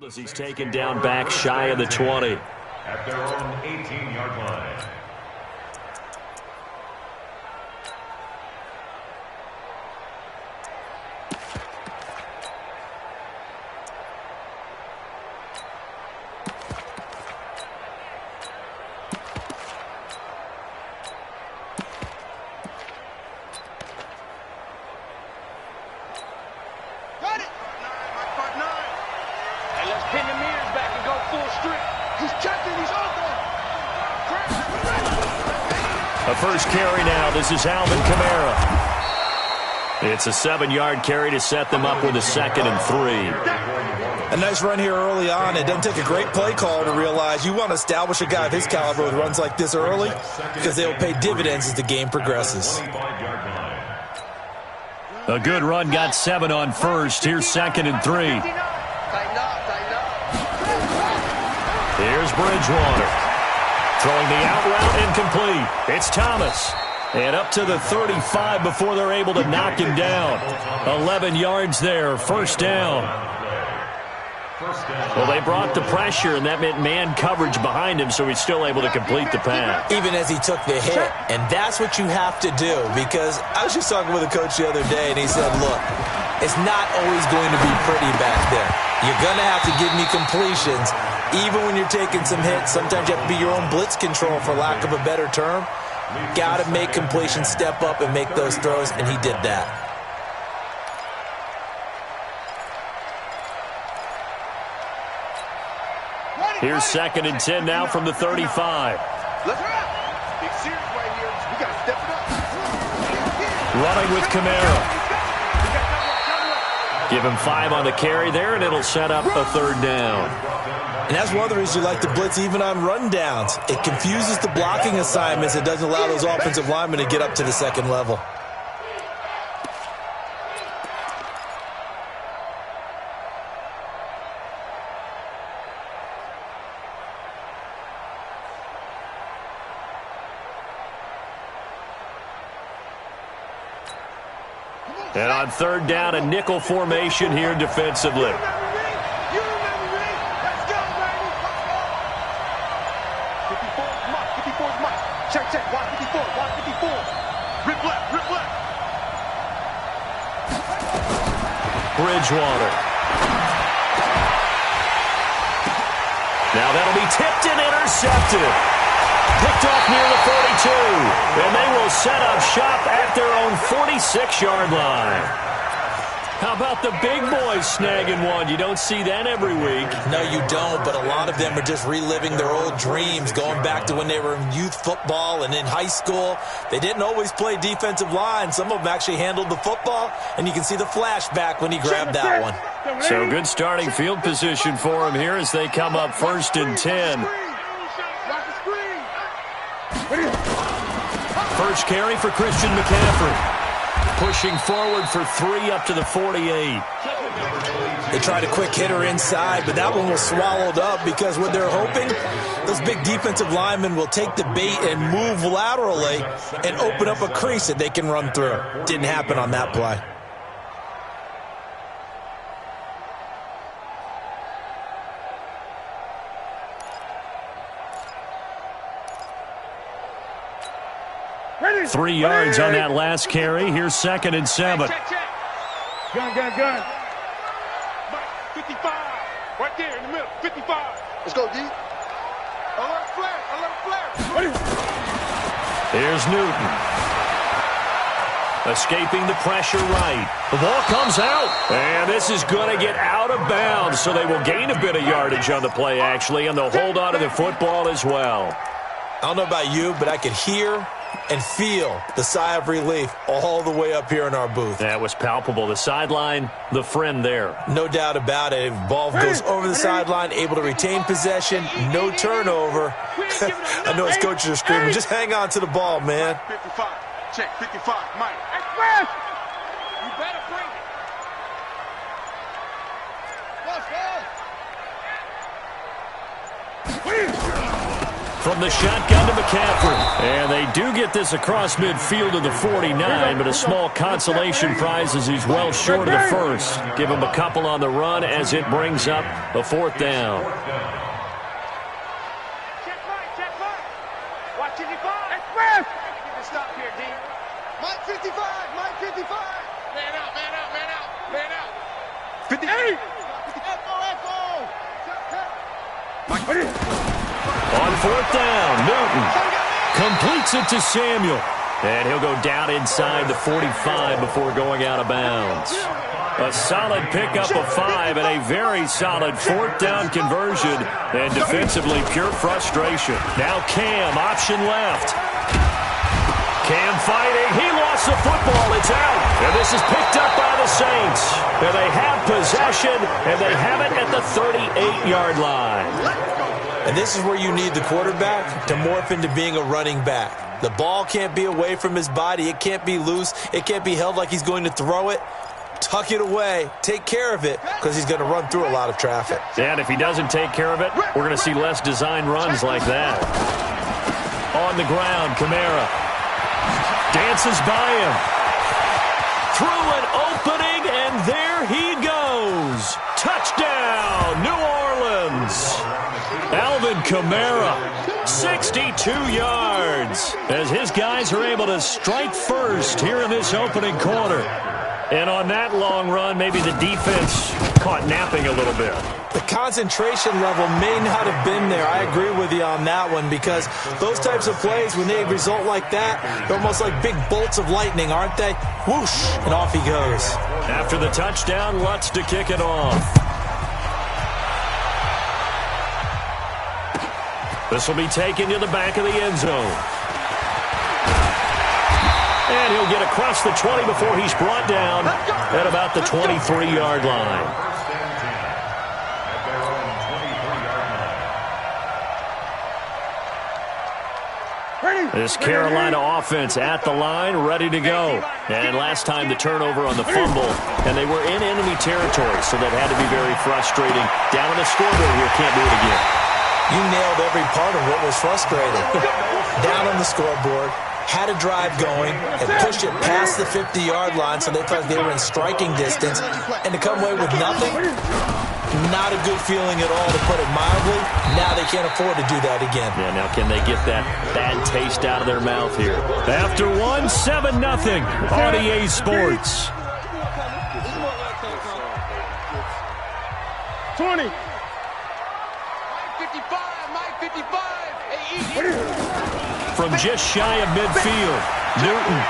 As he's taken down back shy of the 20. At their own 18-yard line. A first carry now. This is Alvin Kamara. It's a 7-yard carry to set them up with a 2nd and 3. A nice run here early on. It doesn't take a great play caller to realize you want to establish a guy of his caliber with runs like this early because they will pay dividends as the game progresses. A good run got 7 on first. Here's 2nd and 3. Here's Bridgewater. Throwing the out route incomplete. It's Thomas. And up to the 35 before they're able to knock him down. 11 yards there, first down. Well, they brought the pressure, and that meant man coverage behind him, so he's still able to complete the pass. Even as he took the hit, and that's what you have to do, because I was just talking with a coach the other day, and he said, look, it's not always going to be pretty back there. You're going to have to give me completions, even when you're taking some hits. Sometimes you have to be your own blitz control, for lack of a better term. Got to make completions, step up, and make those throws, and he did that. Here's 2nd and 10 now from the 35. Big series right here. We got to step it up. Running with Kamara. Give him 5 on the carry there, and it'll set up a 3rd down. And that's one of the reasons you like to blitz even on rundowns. It confuses the blocking assignments. It doesn't allow those offensive linemen to get up to the 2nd level. And on 3rd down, a nickel formation here defensively. Check. 154. Rip left. Bridgewater. Now that'll be tipped and intercepted. Picked off near the 42. And they will set up shop at their own 46-yard line. How about the big boys snagging one? You don't see that every week. No, you don't, but a lot of them are just reliving their old dreams, going back to when they were in youth football and in high school. They didn't always play defensive line. Some of them actually handled the football, and you can see the flashback when he grabbed that one. So good starting field position for him here as they come up 1st and 10. First carry for Christian McCaffrey. Pushing forward for 3 up to the 48. They tried a quick hitter inside, but that one was swallowed up because what they're hoping, those big defensive linemen will take the bait and move laterally and open up a crease that they can run through. Didn't happen on that play. Ready. 3 yards on that last carry. Here's 2nd and 7. Check. Gun. 55. Right there in the middle. 55. Let's go, D. Alert flare. Ready. Here's Newton. Escaping the pressure right. The ball comes out. And this is going to get out of bounds, so they will gain a bit of yardage on the play, actually, and they'll hold on to the football as well. I don't know about you, but I could hear and feel the sigh of relief all the way up here in our booth. That was palpable. The sideline, the friend there. No doubt about it. Ball goes over the sideline, able to retain possession, no turnover. I know his coaches are screaming, just hang on to the ball, man. 55. Check. 55. Mike. Express! You better bring it. From the shotgun to McCaffrey. And they do get this across midfield to the 49, but a small consolation prize as he's well short of the first. Give him a couple on the run as it brings up the 4th down. Check. Watch 55. Express! Get the stop here, D. Mike 55. Man out. 58. Echo. Mike, on 4th down, Newton completes it to Samuel. And he'll go down inside the 45 before going out of bounds. A solid pickup of 5 and a very solid 4th down conversion. And defensively, pure frustration. Now Cam, option left. Cam fighting. He lost the football. It's out. And this is picked up by the Saints. And they have possession, and they have it at the 38-yard line. And this is where you need the quarterback to morph into being a running back. The ball can't be away from his body. It can't be loose. It can't be held like he's going to throw it. Tuck it away. Take care of it because he's going to run through a lot of traffic. And if he doesn't take care of it, we're going to see less design runs like that. On the ground, Kamara dances by him. Through an opening, and there he goes. Touchdown, New Orleans. Alvin Kamara, 62 yards, as his guys are able to strike first here in this opening quarter. And on that long run, maybe the defense caught napping a little bit. The concentration level may not have been there. I agree with you on that one because those types of plays, when they result like that, they're almost like big bolts of lightning, aren't they? Whoosh, and off he goes. After the touchdown, Lutz to kick it off. This will be taken to the back of the end zone. And he'll get across the 20 before he's brought down at about the 23-yard line. This Carolina offense at the line, ready to go. And last time the turnover on the fumble, and they were in enemy territory, so that had to be very frustrating. Down on the scoreboard here, can't do it again. You nailed every part of what was frustrating. Down on the scoreboard, had a drive going, and pushed it past the 50-yard line so they thought they were in striking distance, and to come away with nothing, not a good feeling at all, to put it mildly. Now they can't afford to do that again. Yeah, now can they get that bad taste out of their mouth here? After one, 7-0 on EA Sports. 20. 55. From just shy of midfield, Newton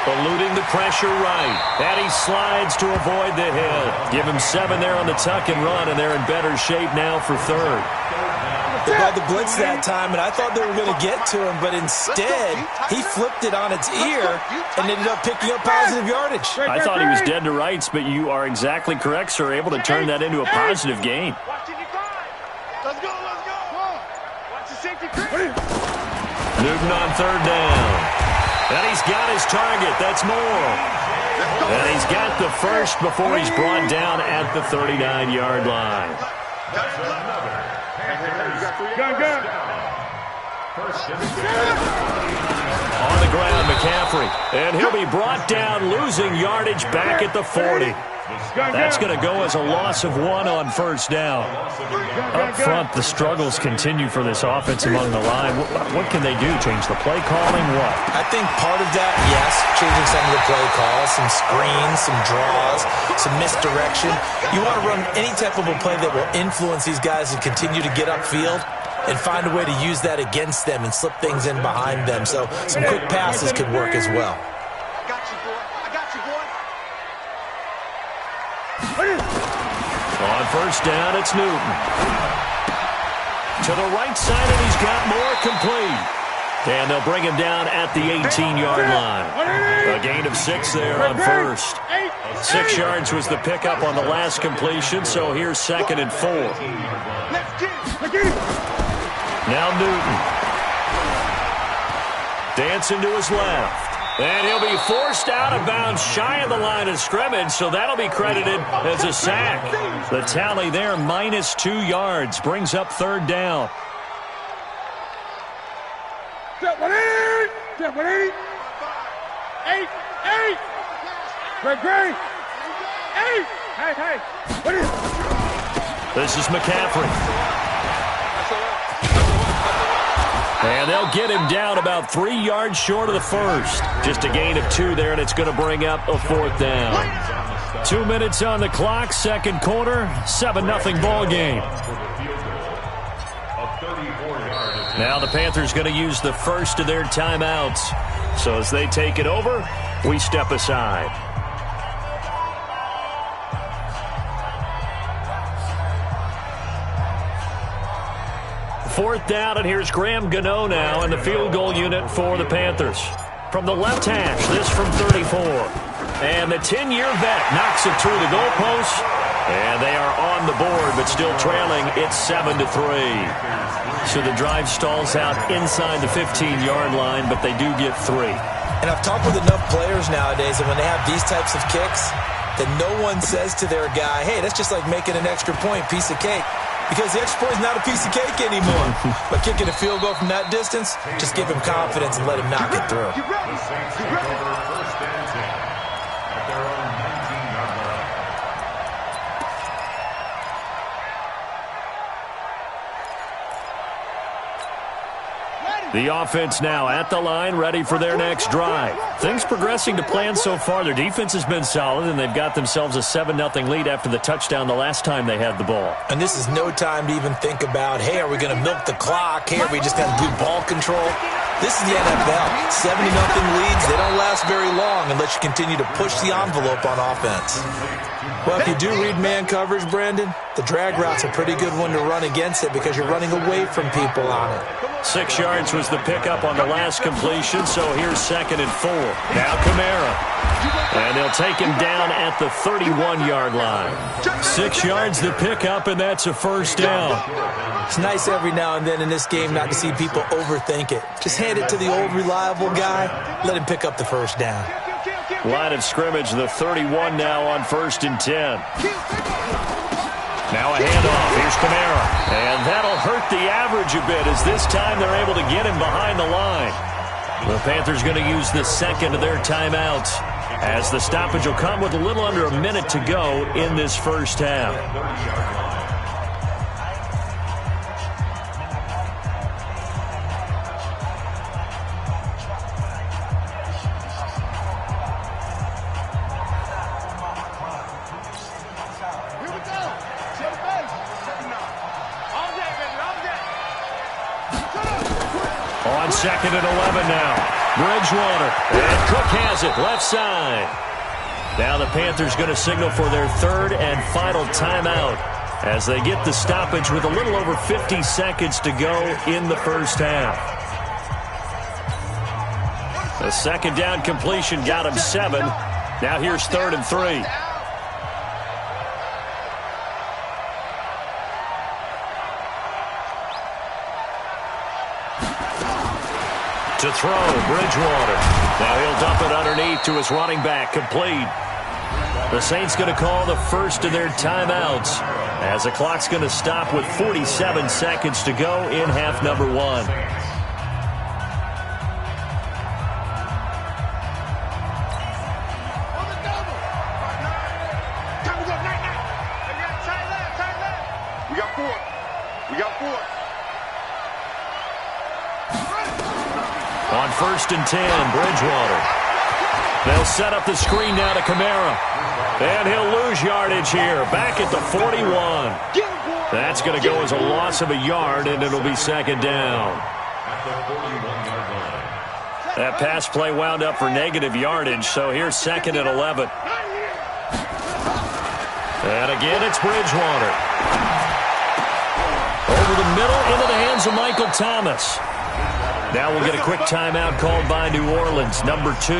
eluding the pressure right. And he slides to avoid the hit. Give him 7 there on the tuck and run, and they're in better shape now for third. They had the blitz that time, and I thought they were going to get to him, but instead, he flipped it on its ear and ended up picking up positive yardage. I thought he was dead to rights, but you are exactly correct, sir. Able to turn that into a positive gain. Let's go. Watch the safety. Newton on third down. And he's got his target. That's Moore. And he's got the first before he's brought down at the 39-yard line. On the ground, McCaffrey. And he'll be brought down, losing yardage back at the 40. That's going to go as a loss of 1 on first down. Up front, the struggles continue for this offense among the line. What can they do? Change the play calling? What? I think part of that, yes, changing some of the play calls, some screens, some draws, some misdirection. You want to run any type of a play that will influence these guys and continue to get upfield and find a way to use that against them and slip things in behind them. So some quick passes could work as well. On first down, it's Newton. To the right side, and he's got Moore complete. And they'll bring him down at the 18-yard line. A gain of 6 there on first. 6 yards was the pickup on the last completion, so here's 2nd and 4. Now Newton. Dancing to his left. And he'll be forced out of bounds shy of the line of scrimmage, so that'll be credited as a sack. The tally there, minus 2 yards, brings up third down. Step 180. Step 180. 8. Great. 8. Hey. What is it? This is McCaffrey. And they'll get him down about 3 yards short of the first. Just a gain of 2 there, and it's going to bring up a 4th down. 2 minutes on the clock, second quarter, 7-0 ball game. Now the Panthers going to use the first of their timeouts. So as they take it over, we step aside. Fourth down, and here's Graham Gano now in the field goal unit for the Panthers. From the left hash, this from 34. And the 10-year vet knocks it through the goalpost. And they are on the board, but still trailing. It's 7-3. So the drive stalls out inside the 15-yard line, but they do get 3. And I've talked with enough players nowadays that when they have these types of kicks, that no one says to their guy, hey, that's just like making an extra point, piece of cake. Because the extra point is not a piece of cake anymore. But kicking a field goal from that distance, just give him confidence and let him knock it through. The Saints take over first and 10 at their own 19-yard line. The offense now at the line, ready for their next drive. Things progressing to plan so far. Their defense has been solid, and they've got themselves a 7-0 lead after the touchdown the last time they had the ball. And this is no time to even think about, hey, are we going to milk the clock? Hey, are we just going to do ball control? This is the NFL. 70-0 leads, they don't last very long unless you continue to push the envelope on offense. Well, if you do read man coverage, Brandon, the drag route's a pretty good one to run against it because you're running away from people on it. 6 yards was the pickup on the last completion, so here's 2nd and 4. Now Kamara. And they'll take him down at the 31-yard line. 6 yards the pickup, and that's a first down. It's nice every now and then in this game not to see people overthink it. Just hand it to the old reliable guy. Let him pick up the first down. Line of scrimmage, the 31 now on 1st and 10. Now a handoff. Here's Kamara. And that'll hurt the average a bit as this time they're able to get him behind the line. The Panthers going to use the second of their timeouts as the stoppage will come with a little under a minute to go in this first half. On 2nd and 11 now. Bridgewater. And Cook has it left side. Now the Panthers going to signal for their 3rd and final timeout as they get the stoppage with a little over 50 seconds to go in the first half. The 2nd down completion got him 7. Now here's 3rd and 3. To throw, Bridgewater. Now he'll dump it underneath to his running back, complete. The Saints going to call the first of their timeouts as the clock's going to stop with 47 seconds to go in half number 1. We got 4. We got 4. On 1st and 10, Bridgewater. They'll set up the screen now to Kamara. And he'll lose yardage here, back at the 41. That's going to go as a loss of a yard, and it'll be 2nd down. That pass play wound up for negative yardage, so here's 2nd and 11. And again, it's Bridgewater. Over the middle, into the hands of Michael Thomas. Now we'll get a quick timeout called by New Orleans, number 2,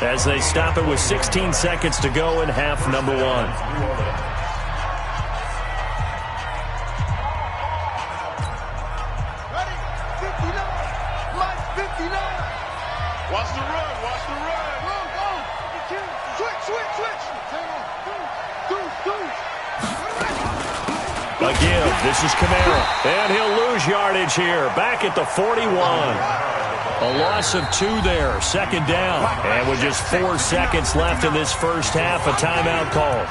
as they stop it with 16 seconds to go in half number 1. Watch the run. Watch the run. Go. Switch. Again, this is Kamara, and he'll lose yardage here, back at the 41. A loss of 2 there, 2nd down. And with just 4 seconds left in this first half, a timeout call.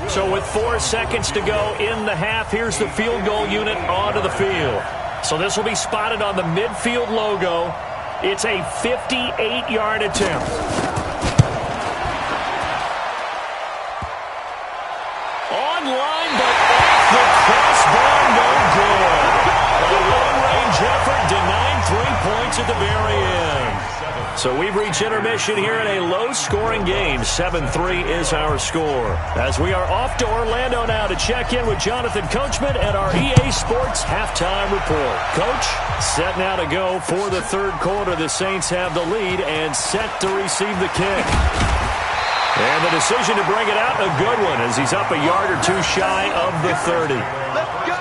So with 4 seconds to go in the half, here's the field goal unit onto the field. So this will be spotted on the midfield logo. It's a 58-yard attempt. Online, but off the crossbar, no good. A long-range effort denied 3 points at the very end. So we've reached intermission here in a low-scoring game. 7-3 is our score. As we are off to Orlando now to check in with Jonathan Coachman and our EA Sports halftime report. Coach, set now to go for the third quarter. The Saints have the lead and set to receive the kick. And the decision to bring it out, a good one, as he's up a yard or two shy of the 30. Let's go.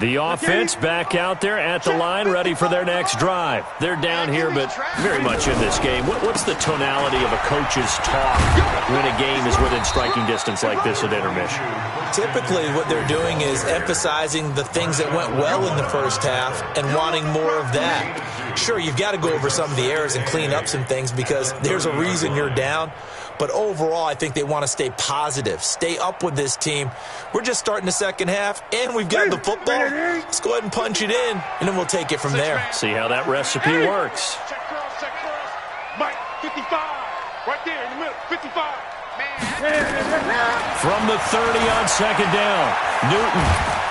The offense back out there at the line, ready for their next drive. They're down here, but very much in this game. What's the tonality of a coach's talk when a game is within striking distance like this at intermission? Typically, what they're doing is emphasizing the things that went well in the first half and wanting more of that. Sure, you've got to go over some of the errors and clean up some things because there's a reason you're down. But overall, I think they want to stay positive, stay up with this team. We're just starting the second half, and we've got the football. Let's go ahead and punch it in, and then we'll take it from there. See how that recipe works. Check cross. Mike, 55. Right there in the middle, 55. From the 30 on second down, Newton.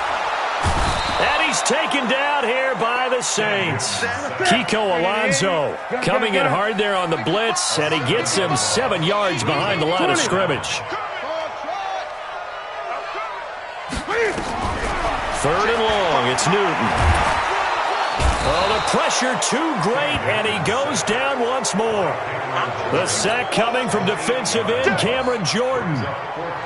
And he's taken down here by the Saints. Kiko Alonso coming in hard there on the blitz, and he gets him 7 yards behind the line of scrimmage. Third and long, it's Newton. Oh, the pressure too great, and he goes down once more. The sack coming from defensive end Cameron Jordan.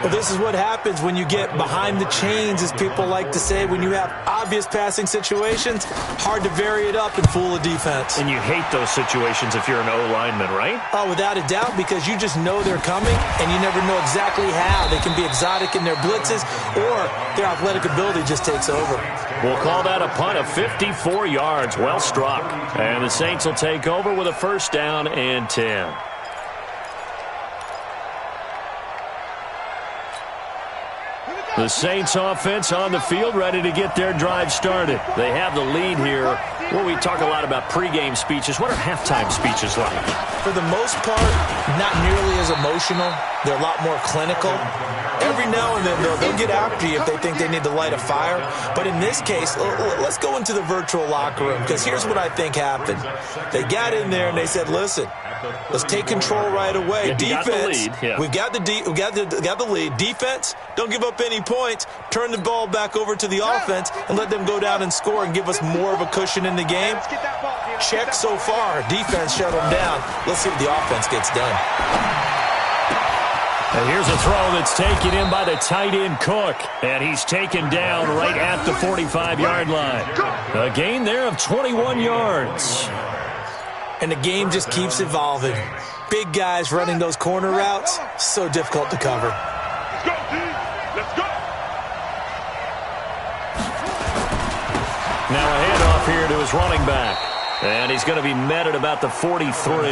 Well, this is what happens when you get behind the chains, as people like to say. When you have obvious passing situations, hard to vary it up and fool a defense. And you hate those situations if you're an O-lineman, right? Oh, without a doubt, because you just know they're coming, and you never know exactly how. They can be exotic in their blitzes, or their athletic ability just takes over. We'll call that a punt of 54 yards. Well struck. And the Saints will take over with a first down and 10. The Saints offense on the field, ready to get their drive started. They have the lead here. Well, we talk a lot about pregame speeches. What are halftime speeches like? For the most part, not nearly as emotional. They're a lot more clinical. Every now and then, they'll get after you if they think they need to light a fire. But in this case, let's go into the virtual locker room, because here's what I think happened. They got in there and they said, listen, let's take control right away. Defense, we've got the lead. Defense, don't give up any points. Turn the ball back over to the offense and let them go down and score and give us more of a cushion in the game. Check so far. Defense shut them down. Let's see what the offense gets done. And here's a throw that's taken in by the tight end Cook. And he's taken down right at the 45-yard line. A gain there of 21 yards. And the game just keeps evolving. Big guys running those corner routes, so difficult to cover. Let's go, D. Let's go. Now a handoff here to his running back. And he's going to be met at about the 43.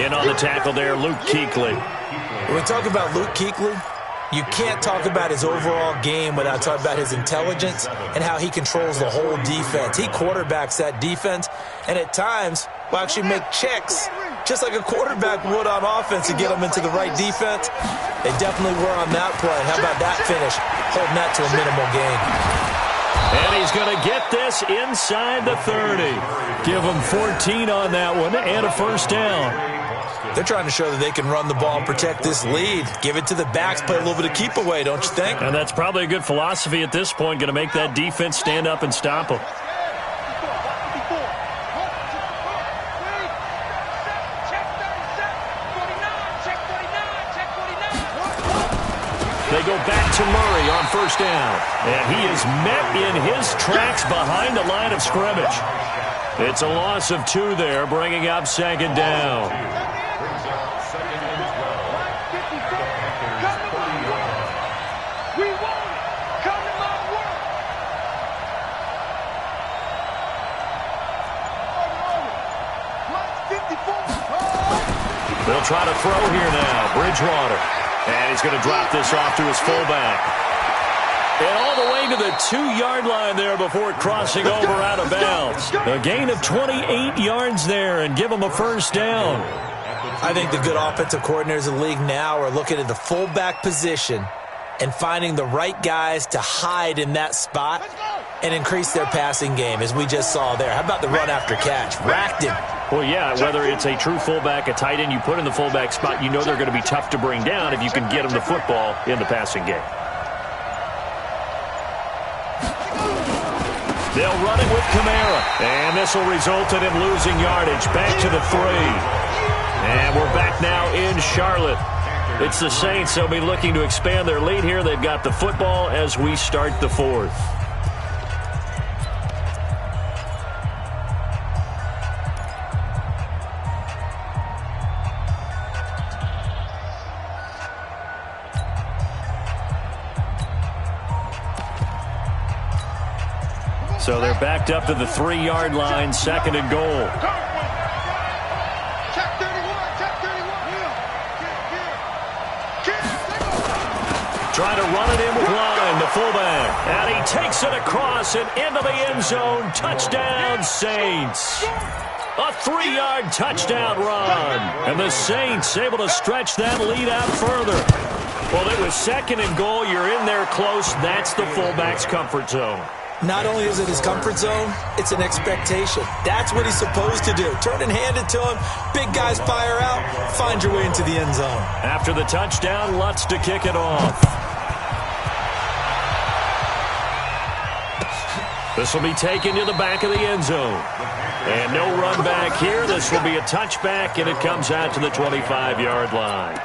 In on the tackle there, Luke Kuechly. When we talk about Luke Kuechly, you can't talk about his overall game without talking about his intelligence and how he controls the whole defense. He quarterbacks that defense, and at times will actually make checks, just like a quarterback would on offense, to get them into the right defense. They definitely were on that play. How about that finish? Holding that to a minimal gain. And he's going to get this inside the 30. Give him 14 on that one and a first down. They're trying to show that they can run the ball and protect this lead. Give it to the backs, play a little bit of keep away, don't you think? And that's probably a good philosophy at this point, going to make that defense stand up and stop them. They go back to Murray on first down. And he is met in his tracks behind the line of scrimmage. It's a loss of 2 there, bringing up second down. They'll try to throw here now. Bridgewater. And he's going to drop this off to his fullback. And all the way to the 2-yard line there before crossing over out of bounds. A gain of 28 yards there and give them a first down. I think the good offensive coordinators in the league now are looking at the fullback position and finding the right guys to hide in that spot and increase their passing game, as we just saw there. How about the run after catch? Racked him. Well, yeah, whether it's a true fullback, a tight end you put in the fullback spot, you know they're going to be tough to bring down if you can get them the football in the passing game. They'll run it with Kamara, and this will result in him losing yardage. Back to the 3. And we're back now in Charlotte. It's the Saints. They'll be looking to expand their lead here. They've got the football as we start the 4th. So they're backed up to the 3-yard line, 2nd and goal. Trying to run it in with Line, the fullback. And he takes it across and into the end zone. Touchdown, Saints. A 3-yard touchdown run. And the Saints able to stretch that lead out further. Well, it was 2nd and goal. You're in there close. That's the fullback's comfort zone. Not only is it his comfort zone, it's an expectation. That's what he's supposed to do. Turn and hand it to him. Big guys fire out. Find your way into the end zone. After the touchdown, Lutz to kick it off. This will be taken to the back of the end zone. And no run back here. This will be a touchback, and it comes out to the 25-yard line.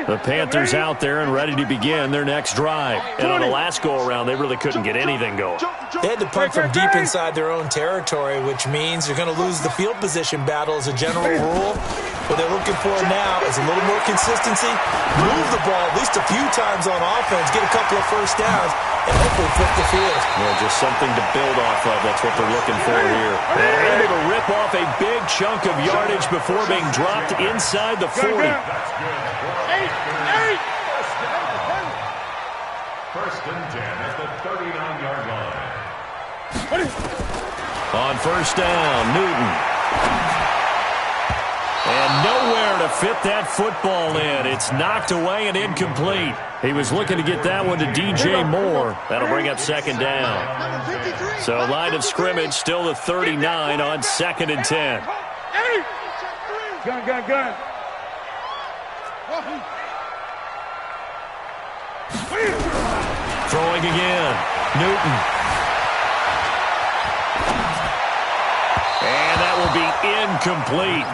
The Panthers out there and ready to begin their next drive. And on the last go-around, they really couldn't get anything going. They had to punt from deep inside their own territory, which means you're going to lose the field position battle as a general rule. What they're looking for now is a little more consistency, move the ball at least a few times on offense, get a couple of first downs, and hopefully flip the field. Well, just something to build off of. That's what they're looking for here. And able to rip off a big chunk of yardage before being dropped inside the 40. First and 10 at the 39-yard line. On first down, Newton. And nowhere to fit that football in. It's knocked away and incomplete. He was looking to get that one to DJ Moore. That'll bring up 2nd down. So line of scrimmage still the 39 on 2nd and 10. Gun. Throwing again. Newton. And that will be incomplete.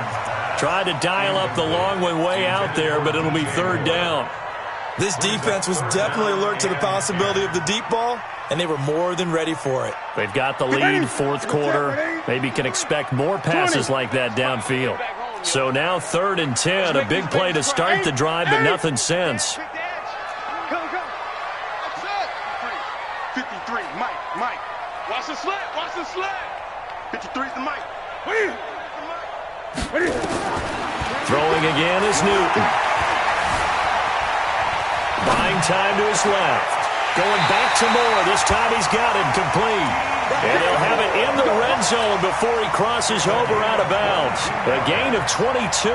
Tried to dial up the long one way out there, but it'll be 3rd down. This defense was definitely alert to the possibility of the deep ball, and they were more than ready for it. They've got the lead, 4th quarter. Maybe can expect more passes like that downfield. So now 3rd and 10, a big play to start the drive, but nothing since. 53, Mike. Watch the slant. 53's the Mike. Throwing again is Newton. Buying time to his left. Going back to Moore. This time he's got him complete. And he'll have it in the red zone before he crosses over out of bounds. A gain of 22.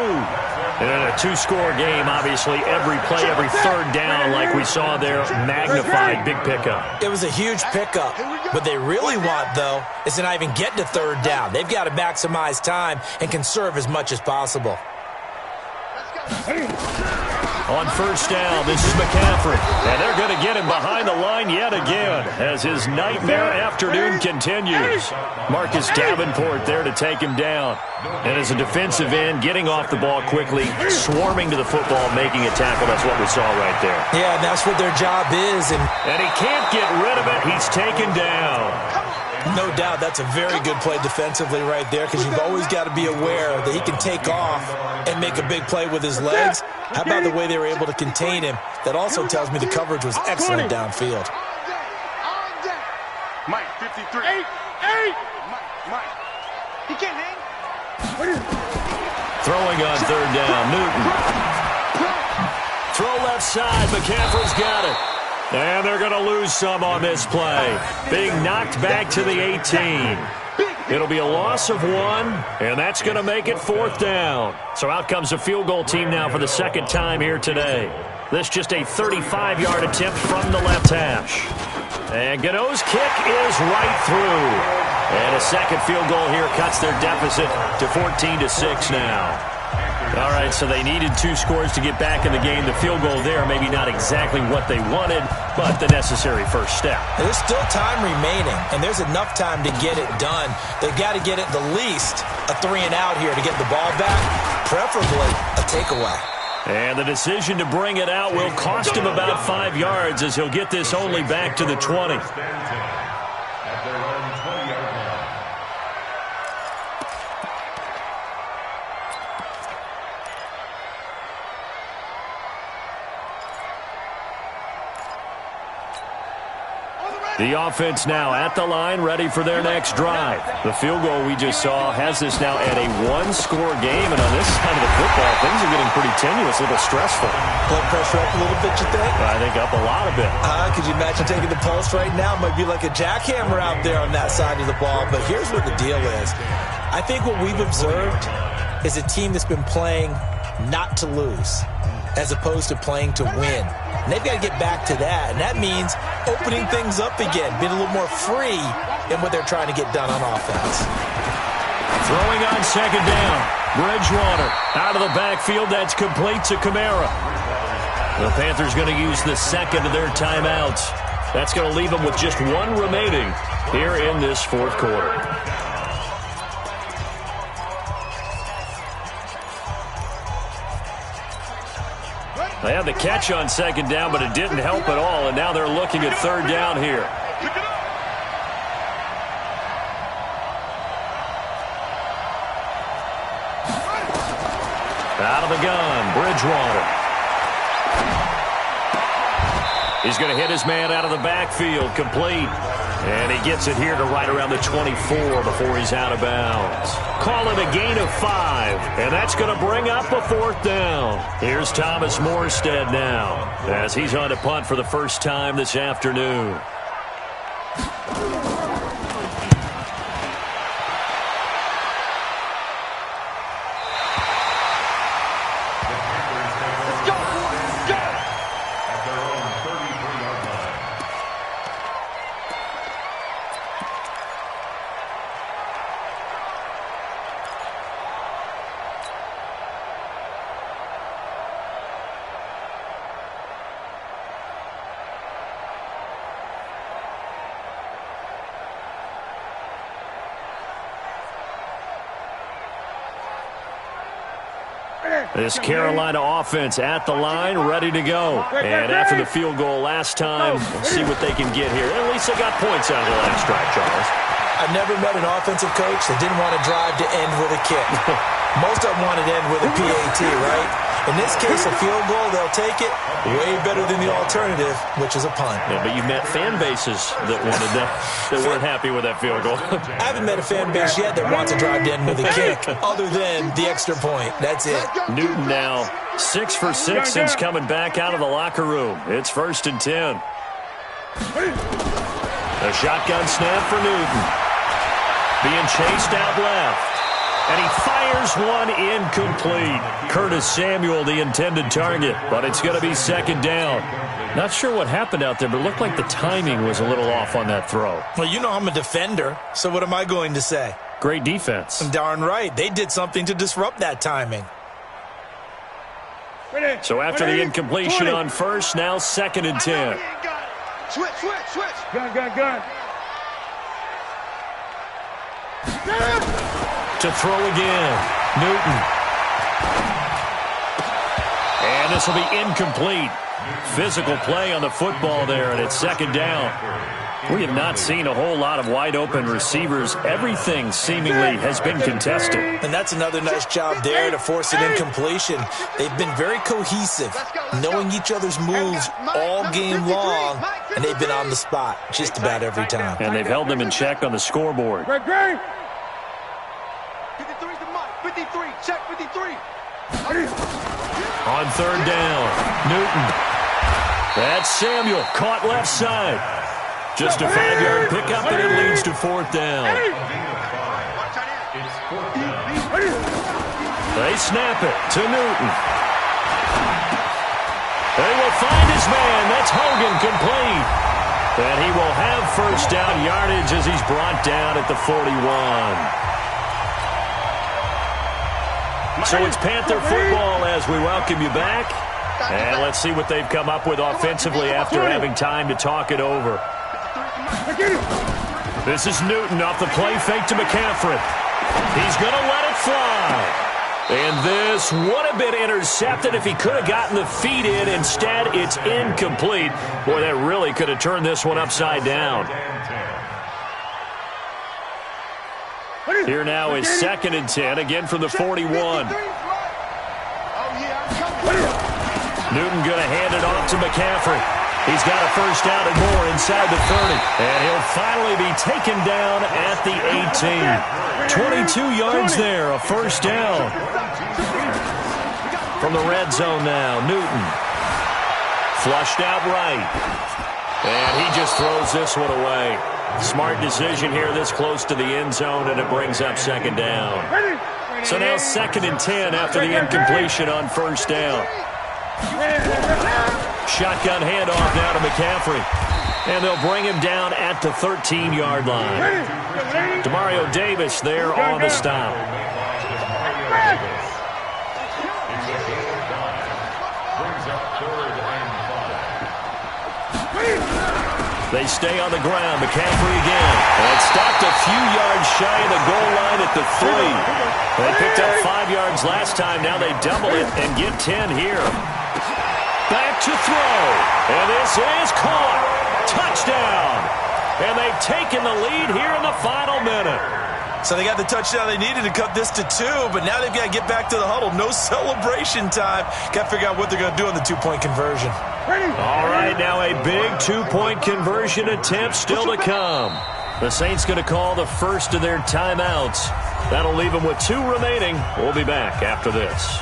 And in a 2-score game, obviously, every play, every 3rd down, like we saw there, magnified big pickup. It was a huge pickup. What they really want, though, is to not even get to 3rd down. They've got to maximize time and conserve as much as possible. On first down, this is McCaffrey. And they're going to get him behind the line yet again as his nightmare afternoon continues. Marcus Davenport there to take him down. And as a defensive end, getting off the ball quickly, swarming to the football, making a tackle. That's what we saw right there. Yeah, and that's what their job is. And he can't get rid of it. He's taken down. No doubt that's a very good play defensively right there, because you've always got to be aware that he can take off and make a big play with his legs. How about the way they were able to contain him? That also tells me the coverage was excellent downfield. Mike, 53. Mike. He can't hang. Throwing on third down, Newton. Throw left side, McCaffrey's got it. And they're going to lose some on this play. Being knocked back to the 18. It'll be a loss of 1, and that's going to make it 4th down. So out comes a field goal team now for the second time here today. This just a 35-yard attempt from the left hash. And Gano's kick is right through. And a second field goal here cuts their deficit to 14-6 now. All right, so they needed 2 scores to get back in the game. The field goal there, maybe not exactly what they wanted, but the necessary first step. There's still time remaining, and there's enough time to get it done. They've got to get at the least a 3-and-out here to get the ball back, preferably a takeaway. And the decision to bring it out will cost him about 5 yards, as he'll get this only back to the 20. The offense now at the line, ready for their next drive. The field goal we just saw has this now at a 1-score game, and on this side of the football, things are getting pretty tenuous, a little stressful. Blood pressure up a little bit, you think? I think up a lot of it. Could you imagine taking the pulse right now? It might be like a jackhammer out there on that side of the ball, but here's what the deal is. I think what we've observed is a team that's been playing not to lose, as opposed to playing to win. And they've got to get back to that, and that means opening things up again, being a little more free in what they're trying to get done on offense. Throwing on second down, Bridgewater out of the backfield. That's complete to Kamara. The Panthers going to use the second of their timeouts. That's going to leave them with just 1 remaining here in this 4th quarter. They had the catch on second down, but it didn't help at all, and now they're looking at third down here. Out of the gun, Bridgewater. He's going to hit his man out of the backfield, complete. And he gets it here to right around the 24 before he's out of bounds. Call it a gain of 5, and that's going to bring up a 4th down. Here's Thomas Morstead now, as he's on to punt for the first time this afternoon. This Carolina offense at the line, ready to go. And after the field goal last time, we'll see what they can get here. At least they got points out of the last drive, Charles. I've never met an offensive coach that didn't want to drive to end with a kick. Most of them want to end with a PAT, right? In this case, a field goal, they'll take it. Way better than the alternative, which is a punt. Yeah, but you've met fan bases that wanted that weren't happy with that field goal. I haven't met a fan base yet that wants to drive to end with a kick, other than the extra point. That's it. Newton now 6 for 6 since coming back out of the locker room. It's 1st and 10. A shotgun snap for Newton. Being chased out left. And he fires one incomplete. Curtis Samuel, the intended target, but it's going to be second down. Not sure what happened out there, but it looked like the timing was a little off on that throw. Well, you know I'm a defender, so what am I going to say? Great defense. Darn right. They did something to disrupt that timing. So after the incompletion on first, now 2nd and 10. Switch. Gun. To throw again, Newton. And this will be incomplete. Physical play on the football there, and it's second down. We have not seen a whole lot of wide-open receivers. Everything seemingly has been contested. And that's another nice job there to force an incompletion. They've been very cohesive, knowing each other's moves all game long, and they've been on the spot just about every time. And they've held them in check on the scoreboard. 53's the mark. 53. Check 53. On third down, Newton. That's Samuel, caught left side. Just a 5-yard pickup, and it leads to fourth down. They snap it to Newton. They will find his man. That's Hogan, complete. And he will have first down yardage as he's brought down at the 41. So it's Panther football as we welcome you back. And let's see what they've come up with offensively after having time to talk it over. This is Newton off the play fake to McCaffrey. He's going to let it fly. And this would have been intercepted if he could have gotten the feet in. Instead, it's incomplete. Boy, that really could have turned this one upside down. Here now is 2nd and 10, again from the 41. Newton going to hand it off to McCaffrey. He's got a first down and more inside the 30. And he'll finally be taken down at the 18. 22 yards there, a first down. From the red zone now, Newton. Flushed out right. And he just throws this one away. Smart decision here this close to the end zone, and it brings up 2nd down. So now 2nd and 10 after the incompletion on first down. Shotgun handoff now to McCaffrey. And they'll bring him down at the 13-yard line. Demario Davis there on the stop. They stay on the ground. McCaffrey again. And stopped a few yards shy of the goal line at the 3. They picked up 5 yards last time. Now they double it and get 10 here. Back to throw. And this is caught. Touchdown. And they've taken the lead here in the final minute. So they got the touchdown they needed to cut this to 2, but now they've got to get back to the huddle. No celebration time. Got to figure out what they're going to do on the 2-point conversion. All right, now a big 2-point conversion attempt still to come. The Saints going to call the first of their timeouts. That'll leave them with 2 remaining. We'll be back after this.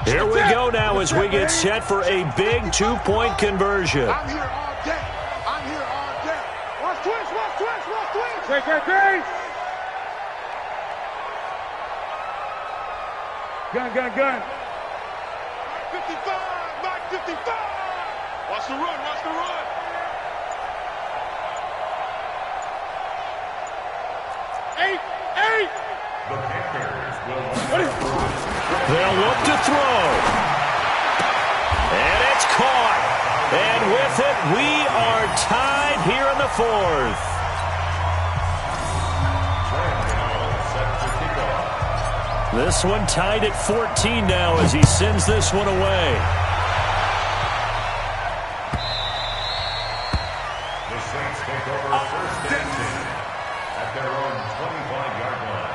Here we go now as we get set for a big 2-point conversion. I'm here all day. I'm here all day. Watch twitch, watch twitch, watch twitch. Take. Gun. 55, Mike 55. Watch the run, watch the run. Eight. The Panthers will They'll look to throw. And it's caught. And with it, we are tied here in the 4th. This one tied at 14 now as he sends this one away. The Saints take over first and 10 at their own 25-yard line.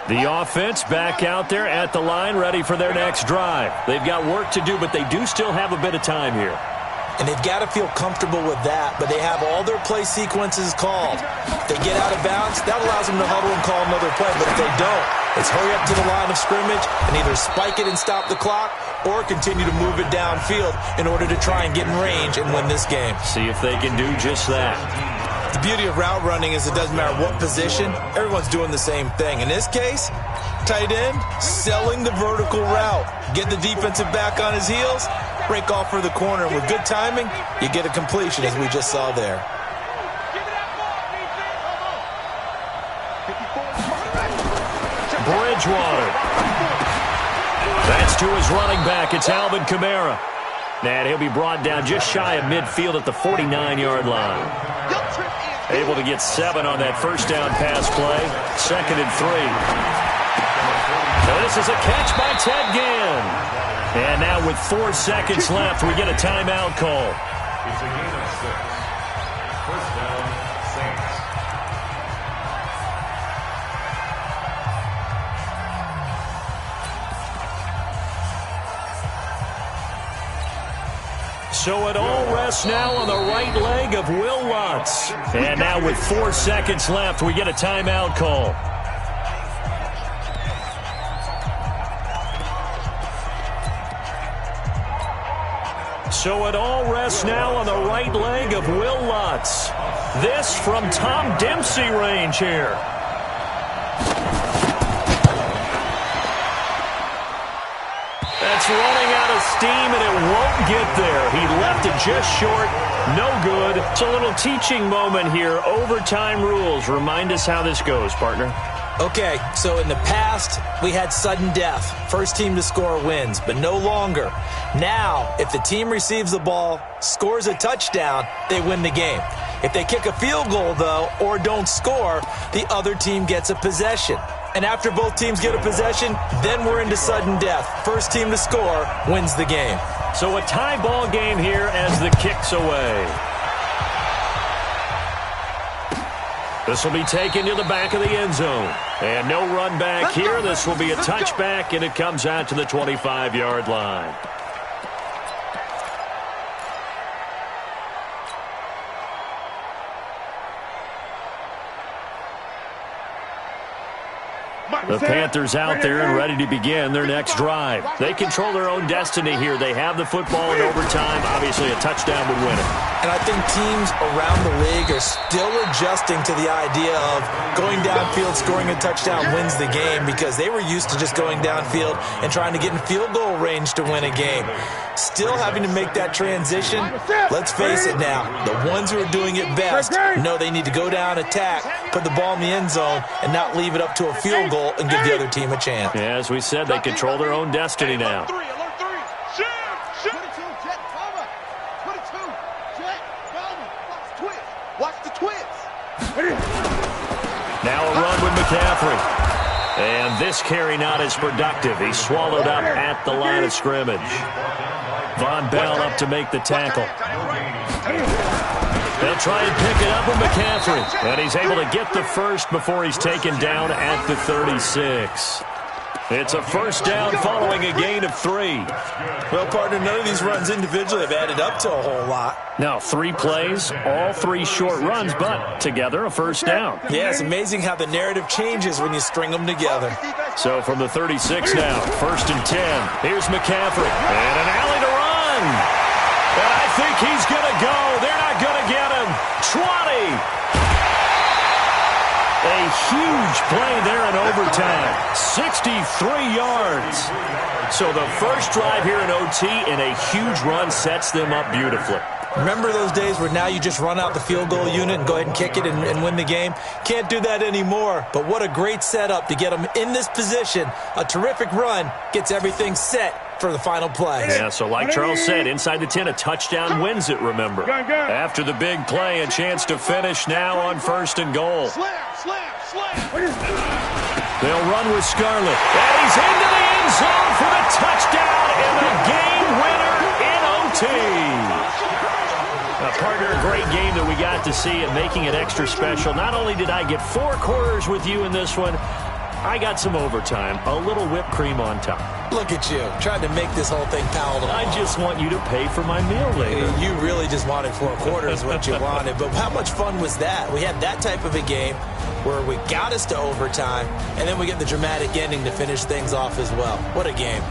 The offense back out there at the line, ready for their next drive. They've got work to do, but they do still have a bit of time here. And they've got to feel comfortable with that, but they have all their play sequences called. If they get out of bounds, that allows them to huddle and call another play, but if they don't, it's hurry up to the line of scrimmage and either spike it and stop the clock or continue to move it downfield in order to try and get in range and win this game. See if they can do just that. The beauty of route running is it doesn't matter what position, everyone's doing the same thing. In this case, tight end, selling the vertical route. Get the defensive back on his heels, break off for the corner. And with good timing, you get a completion as we just saw there. Bridgewater. That's to his running back. It's Alvin Kamara. And he'll be brought down just shy of midfield at the 49-yard line. Able to get 7 on that first down pass play. 2nd and 3. So this is a catch by Ted Ginn. And now with 4 seconds left, we get a timeout call. It's a gain of 6. First down, Saints. So it all rests now on the right leg of Will Lutz. And now with 4 seconds left, we get a timeout call. So it all rests now on the right leg of Will Lutz. This from Tom Dempsey range here. That's running out of steam, and it won't get there. He left it just short. No good. It's a little teaching moment here. Overtime rules. Remind us how this goes, partner. Okay, so in the past, we had sudden death. First team to score wins, but no longer. Now, if the team receives the ball, scores a touchdown, they win the game. If they kick a field goal, though, or don't score, the other team gets a possession. And after both teams get a possession, then we're into sudden death. First team to score wins the game. So a tie ball game here as the kick's away. This will be taken to the back of the end zone. And no run back here. This will be a touchback, and it comes out to the 25-yard line. The Panthers out there and ready to begin their next drive. They control their own destiny here. They have the football in overtime. Obviously, a touchdown would win it. And I think teams around the league are still adjusting to the idea of going downfield, scoring a touchdown wins the game, because they were used to just going downfield and trying to get in field goal range to win a game. Still having to make that transition. Let's face it now, the ones who are doing it best know they need to go down, attack, put the ball in the end zone, and not leave it up to a field goal and give the other team a chance. Yeah, as we said, they control their own destiny now. Now a run with McCaffrey. And this carry not as productive. He's swallowed up at the line of scrimmage. Von Bell up to make the tackle. They'll try and pick it up with McCaffrey. And he's able to get the first before he's taken down at the 36. It's a first down following a gain of 3. Well, partner, none of these runs individually have added up to a whole lot. Now, 3 plays, all 3 short runs, but together a first down. Yeah, it's amazing how the narrative changes when you string them together. So from the 36 now, 1st and 10. Here's McCaffrey. And an alley to run. And I think he's going to go. They're not going to get him. 20. A huge play there in overtime. 63 yards. So the first drive here in OT and a huge run sets them up beautifully. Remember those days where now you just run out the field goal unit and go ahead and kick it and win the game? Can't do that anymore. But what a great setup to get them in this position. A terrific run gets everything set for the final play. Yeah, so like Charles said, inside the 10, a touchdown wins it, remember. After the big play, a chance to finish now on 1st and goal. They'll run with Scarlett. And he's into the end zone for the touchdown and the game winner in OT. Partner, a great game that we got to see and making it extra special. Not only did I get 4 quarters with you in this one, I got some overtime, a little whipped cream on top. Look at you, trying to make this whole thing palatable. I just want you to pay for my meal later. You really just wanted 4 quarters, what you wanted. But how much fun was that? We had that type of a game where we got us to overtime, and then we get the dramatic ending to finish things off as well. What a game.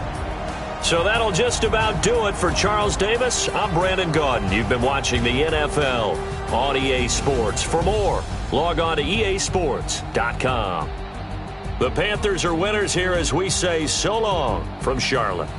So that'll just about do it for Charles Davis. I'm Brandon Gaudin. You've been watching the NFL on EA Sports. For more, log on to easports.com. The Panthers are winners here as we say so long from Charlotte.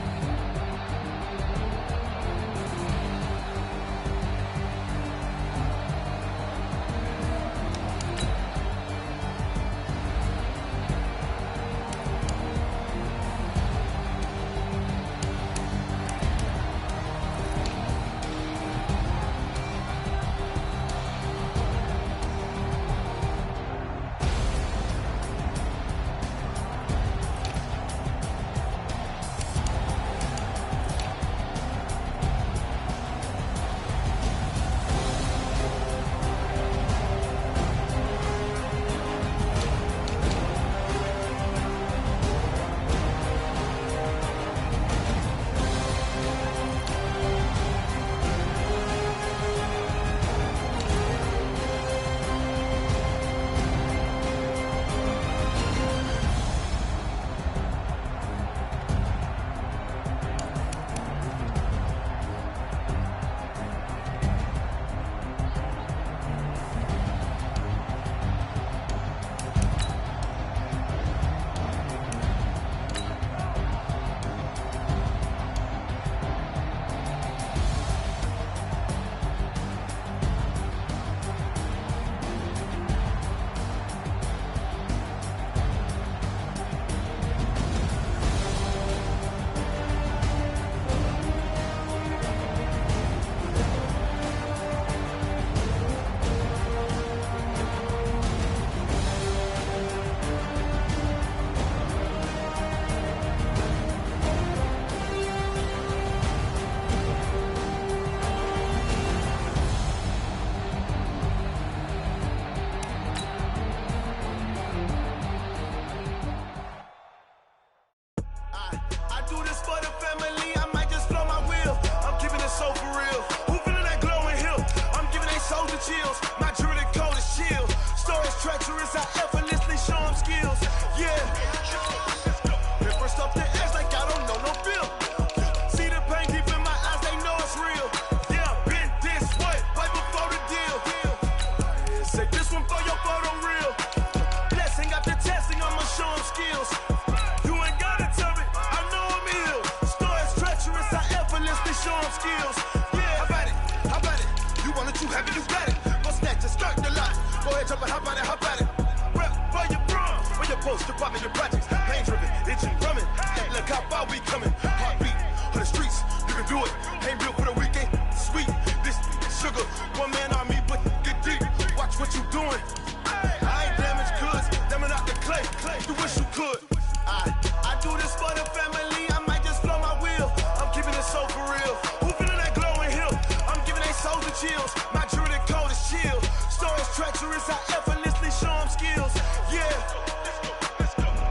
popping the projects, pain driven, itching, drumming. Hey, look how far we coming. Heartbeat on the streets, you can do it. Ain't built for the weekend, sweet. This sugar, one man on me, but get deep. Watch what you doing. I ain't damaged goods, damn out the clay. You wish you could. I do this for the family. I might just blow my wheel. I'm keeping it so for real. Who feeling that glowing hill? I'm giving they souls the chills. My jewelry the cold is chill. Stories treacherous, I effortlessly show them skills. Yeah.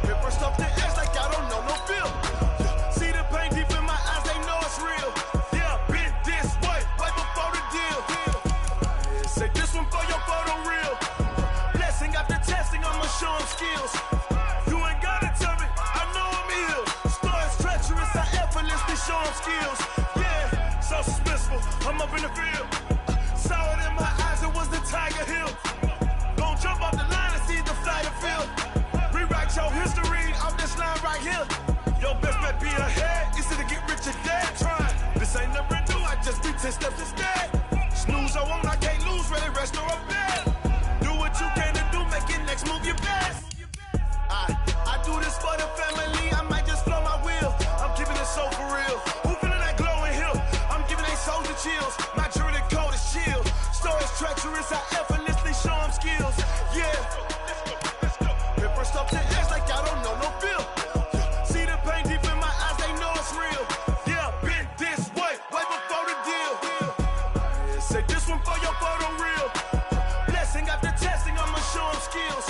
Paper stuff to edge like I don't know no feel. See the pain deep in my eyes, they know it's real. Yeah, been this way, way before the deal. Say this one for your photo reel. Blessing after testing, I'ma show them skills. You ain't gotta tell me, I know I'm ill. Stories treacherous, I effortlessly show them skills. Yeah, so suspenseful, I'm up in the field. Saw it in my eyes, it was the Tiger Hill. Gon' jump off the line and see the flight of field. Rewrite your history off this line right here. Your best bet be ahead, easy to get rich or dead. Trying, this ain't never new, I just be 10 steps instead. Snooze I won't, I can't lose, ready, rest or a bed. Do what you can to do, make it next move your best. I do this for the family, I might just blow my wheel. I'm keeping it so for real. Who feeling that glowing hill? I'm giving they souls the chills. My jewelry the cold is chill. Stories treacherous, I effortlessly show them skills. Yeah. Paper stuff to edge like I don't know no feel. See the pain deep in my eyes, they know it's real. Yeah, been this way, way before the deal. Say this one for your photo reel. Blessing after testing, I'ma show them skills.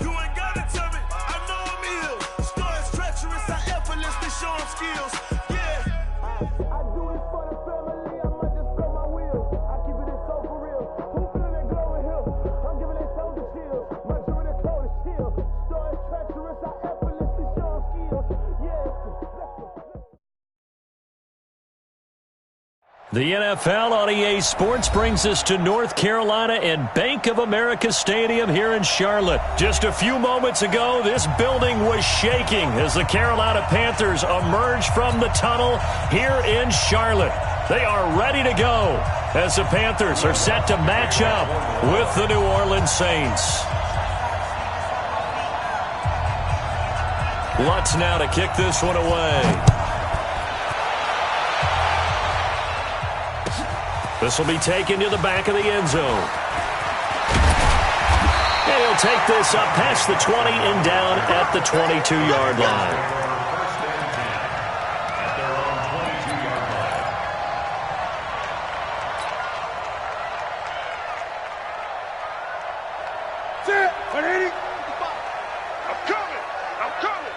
You ain't gotta tell me, I know I'm ill. Stories treacherous, I effortlessly show them skills. Yeah. I do this for the family, I might just blow my wheel. I keep it so for real. Who feeling that glowing hill? I'm giving they souls the chills. My jewelry the cold is chill. Stories treacherous, I effortlessly show them skills. Yeah. The NFL on EA Sports brings us to North Carolina and Bank of America Stadium here in Charlotte. Just a few moments ago, this building was shaking as the Carolina Panthers emerged from the tunnel here in Charlotte. They are ready to go as the Panthers are set to match up with the New Orleans Saints. Lutz now to kick this one away. This will be taken to the back of the end zone. And he'll take this up past the 20 and down at the 22-yard line. At their own 22-yard line. Set, 180. I'm coming. I'm coming.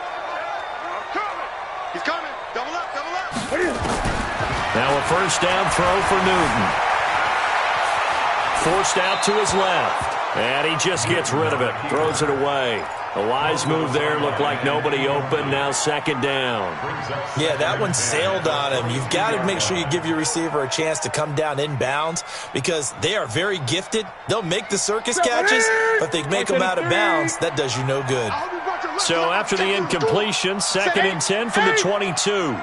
I'm coming. He's coming. Double up, double up. Now a first down throw for Newton. Forced out to his left. And he just gets rid of it. Throws it away. A wise move there. Looked like nobody open. Now second down. Yeah, that one sailed on him. You've got to make sure you give your receiver a chance to come down inbounds because they are very gifted. They'll make the circus catches, but if they make them out of bounds, that does you no good. So after the incompletion, second and 10 from the 22.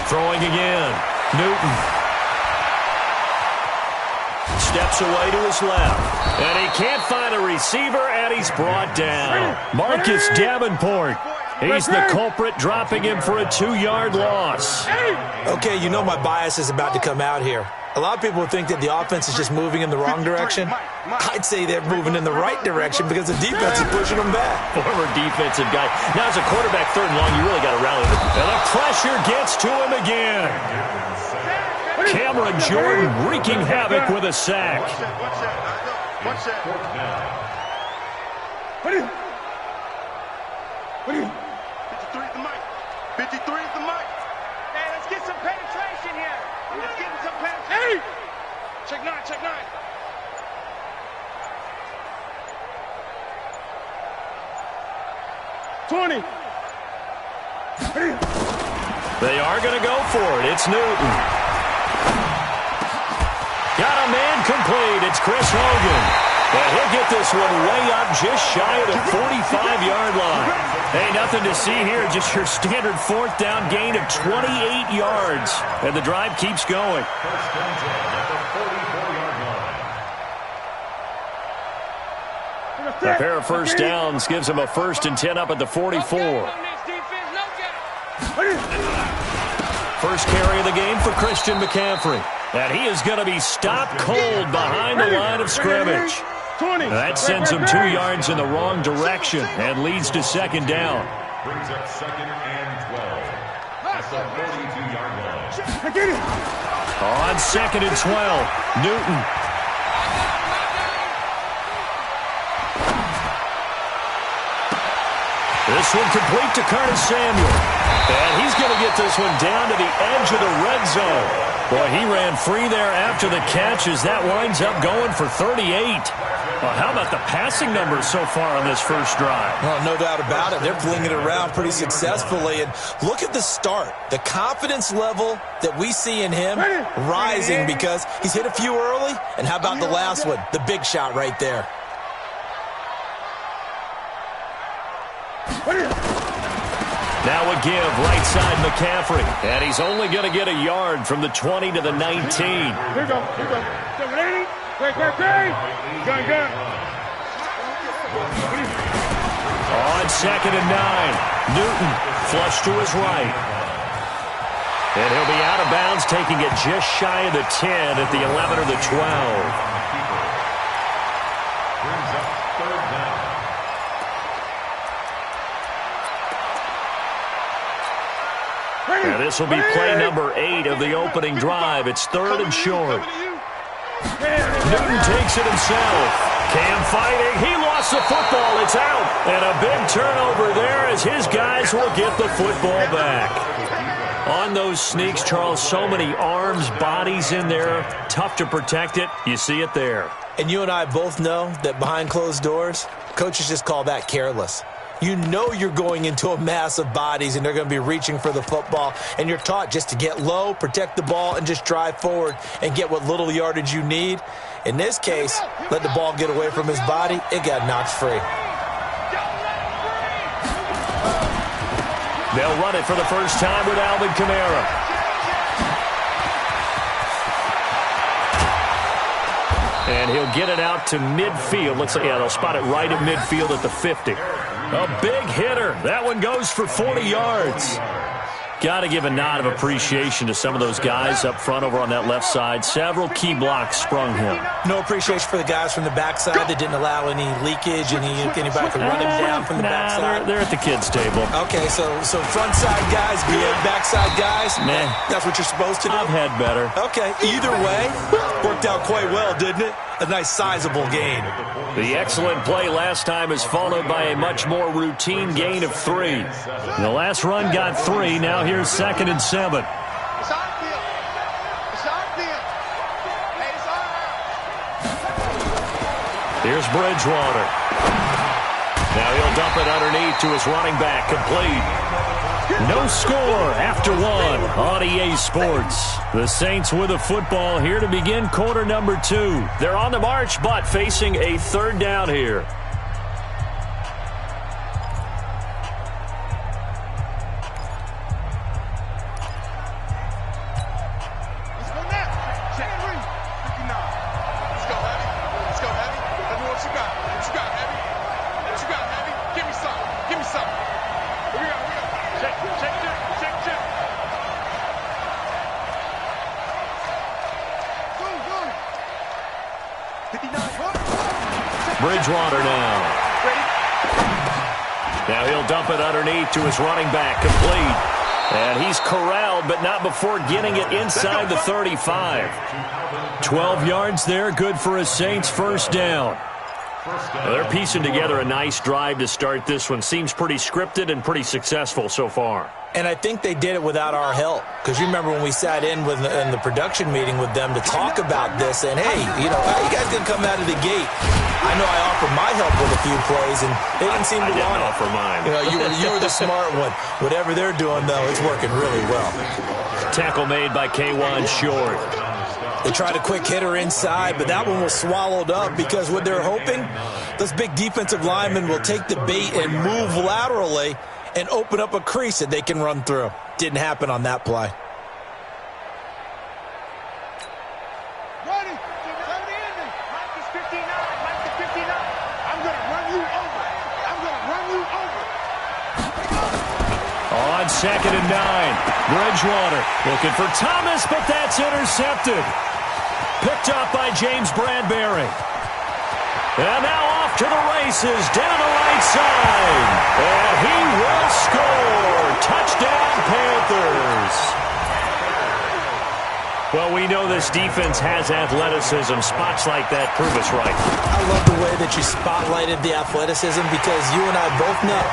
Throwing again. Newton. Steps away to his left. And he can't find a receiver, and he's brought down. Marcus Davenport. He's the culprit, dropping him for a 2-yard loss. Okay, you know my bias is about to come out here. A lot of people think that the offense is just moving in the wrong direction. I'd say they're moving in the right direction because the defense is pushing them back. Former defensive guy. Now as a quarterback, third and long, you really got to rally. And the pressure gets to him again. Cameron Jordan wreaking havoc with a sack. Watch that. 53 is the mic. 53 is the mic. Hey, let's get some penetration here. Let's get some penetration. Hey! Check 9, check 9. $20. They are going to go for it. It's Newton. Got a man complete. It's Chris Hogan. And he'll get this one way up just shy of the 45-yard line. Hey, nothing to see here. Just your standard fourth down gain of 28 yards. And the drive keeps going. First and 10 at the 44-yard line. A pair of first downs gives him a 1st and 10 up at the 44. First carry of the game for Christian McCaffrey. And he is going to be stopped cold behind the line of scrimmage. That sends him 2 yards in the wrong direction and leads to 2nd down. Brings up 2nd and 12 at the 42-yard line. On 2nd and 12, Newton. This one complete to Curtis Samuel. And he's going to get this one down to the edge of the red zone. Boy, he ran free there after the catch as that winds up going for 38. Well, how about the passing numbers so far on this first drive? Well, no doubt about it. They're flinging it around pretty successfully. And look at the start. The confidence level that we see in him rising because he's hit a few early. And how about the last one? The big shot right there. Now a give, right side McCaffrey. And he's only going to get a yard from the 20 to the 19. Here you go. Gun. On 2nd and 9, Newton flush to his right. And he'll be out of bounds, taking it just shy of the 10 at the 11 or the 12. Brings up 3rd down. And this will be play number 8 of the opening drive. It's 3rd and short. Newton takes it himself. Cam fighting. He lost the football. It's out. And a big turnover there as his guys will get the football back. On those sneaks, Charles, so many arms, bodies in there. Tough to protect it. You see it there. And you and I both know that behind closed doors, coaches just call that careless. You know you're going into a mass of bodies and they're going to be reaching for the football. And you're taught just to get low, protect the ball, and just drive forward and get what little yardage you need. In this case, let the ball get away from his body. It got knocked free. They'll run it for the first time with Alvin Kamara. And he'll get it out to midfield. Looks like, yeah, they'll spot it right at midfield at the 50. A big hitter. That one goes for 40 yards. Got to give a nod of appreciation to some of those guys up front over on that left side. Several key blocks sprung him. No appreciation for the guys from the backside that didn't allow any leakage, anybody could run him down from the backside. They're at the kids' table. Okay, so front side guys, good, backside guys, man, that's what you're supposed to do? I've had better. Okay, either way, worked out quite well, didn't it? A nice sizable gain. The excellent play last time is followed by a much more routine gain of 3. The last run got 3. Now here's 2nd and 7. Here's Bridgewater. Now he'll dump it underneath to his running back, complete. No score after 1 on EA Sports. The Saints with a football here to begin quarter number 2. They're on the march, but facing a 3rd down here. Bridgewater now. Now he'll dump it underneath to his running back, complete. And he's corralled, but not before getting it inside the 35. 12 yards there, good for a Saints first down. Well, they're piecing together a nice drive to start this one. Seems pretty scripted and pretty successful so far. And I think they did it without our help. Because you remember when we sat in the production meeting with them to talk about this, and hey, you know, how you guys going to come out of the gate? I know I offered my help with a few plays, and they didn't seem to want it. I didn't offer mine. You know, you were the smart one. Whatever they're doing, though, it's working really well. Tackle made by K'Wan Short. They tried a quick hitter inside, but that one was swallowed up because what they're hoping, those big defensive linemen will take the bait and move laterally and open up a crease that they can run through. Didn't happen on that play. Ready. Mike is 59. Mike is 59. I'm going to run you over. I'm going to run you over. On 2nd and 9, Bridgewater looking for Thomas, but that's intercepted. Picked up by James Bradbury. And now off to the races, down the right side. And he will score. Touchdown, Panthers. Well, we know this defense has athleticism. Spots like that prove us right. I love the way that you spotlighted the athleticism because you and I both know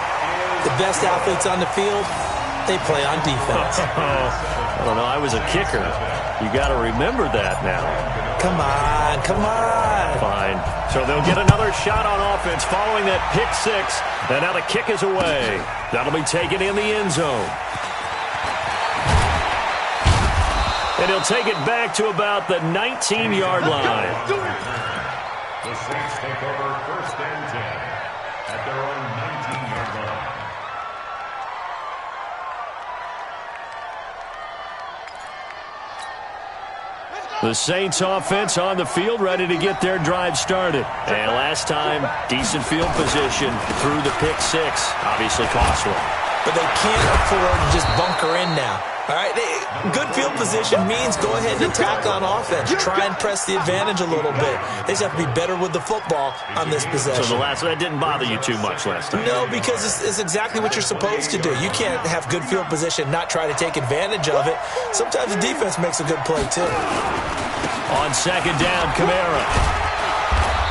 the best athletes on the field, they play on defense. I don't know. I was a kicker. You got to remember that now. Come on, come on. Fine. So they'll get another shot on offense following that pick six. And now the kick is away. That'll be taken in the end zone. And he'll take it back to about the 19-yard line. The Saints take over 1st and 10 at their own 19-yard line. The Saints offense on the field, ready to get their drive started. And last time, decent field position through the pick six. Obviously costly. But they can't afford to just bunker in now. All right, good field position means go ahead and attack on offense. Try and press the advantage a little bit. They just have to be better with the football on this possession. So the last one, that didn't bother you too much last time? No, because it's exactly what you're supposed to do. You can't have good field position, not try to take advantage of it. Sometimes the defense makes a good play, too. On 2nd down, Kamara.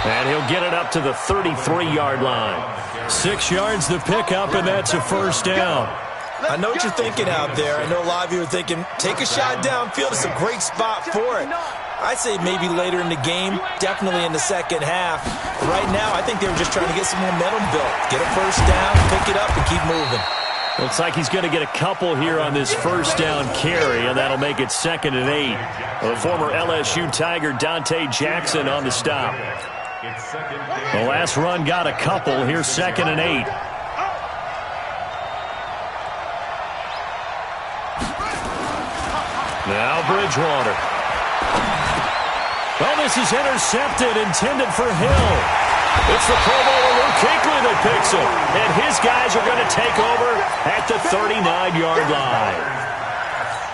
And he'll get it up to the 33-yard line. 6 yards to pick up, and that's a 1st down. I know what you're thinking out there. I know a lot of you are thinking, take a shot downfield. It's a great spot for it. I'd say maybe later in the game, definitely in the second half. Right now, I think they were just trying to get some momentum built. Get a 1st down, pick it up, and keep moving. Looks like he's going to get a couple here on this 1st down carry, and that'll make it 2nd and 8. The former LSU Tiger Dante Jackson on the stop. The last run got a couple. Here's 2nd and 8. Now Bridgewater. Oh, this is intercepted, intended for Hill. It's the Pro Bowler Luke Kuechly that picks him. And his guys are going to take over at the 39-yard line.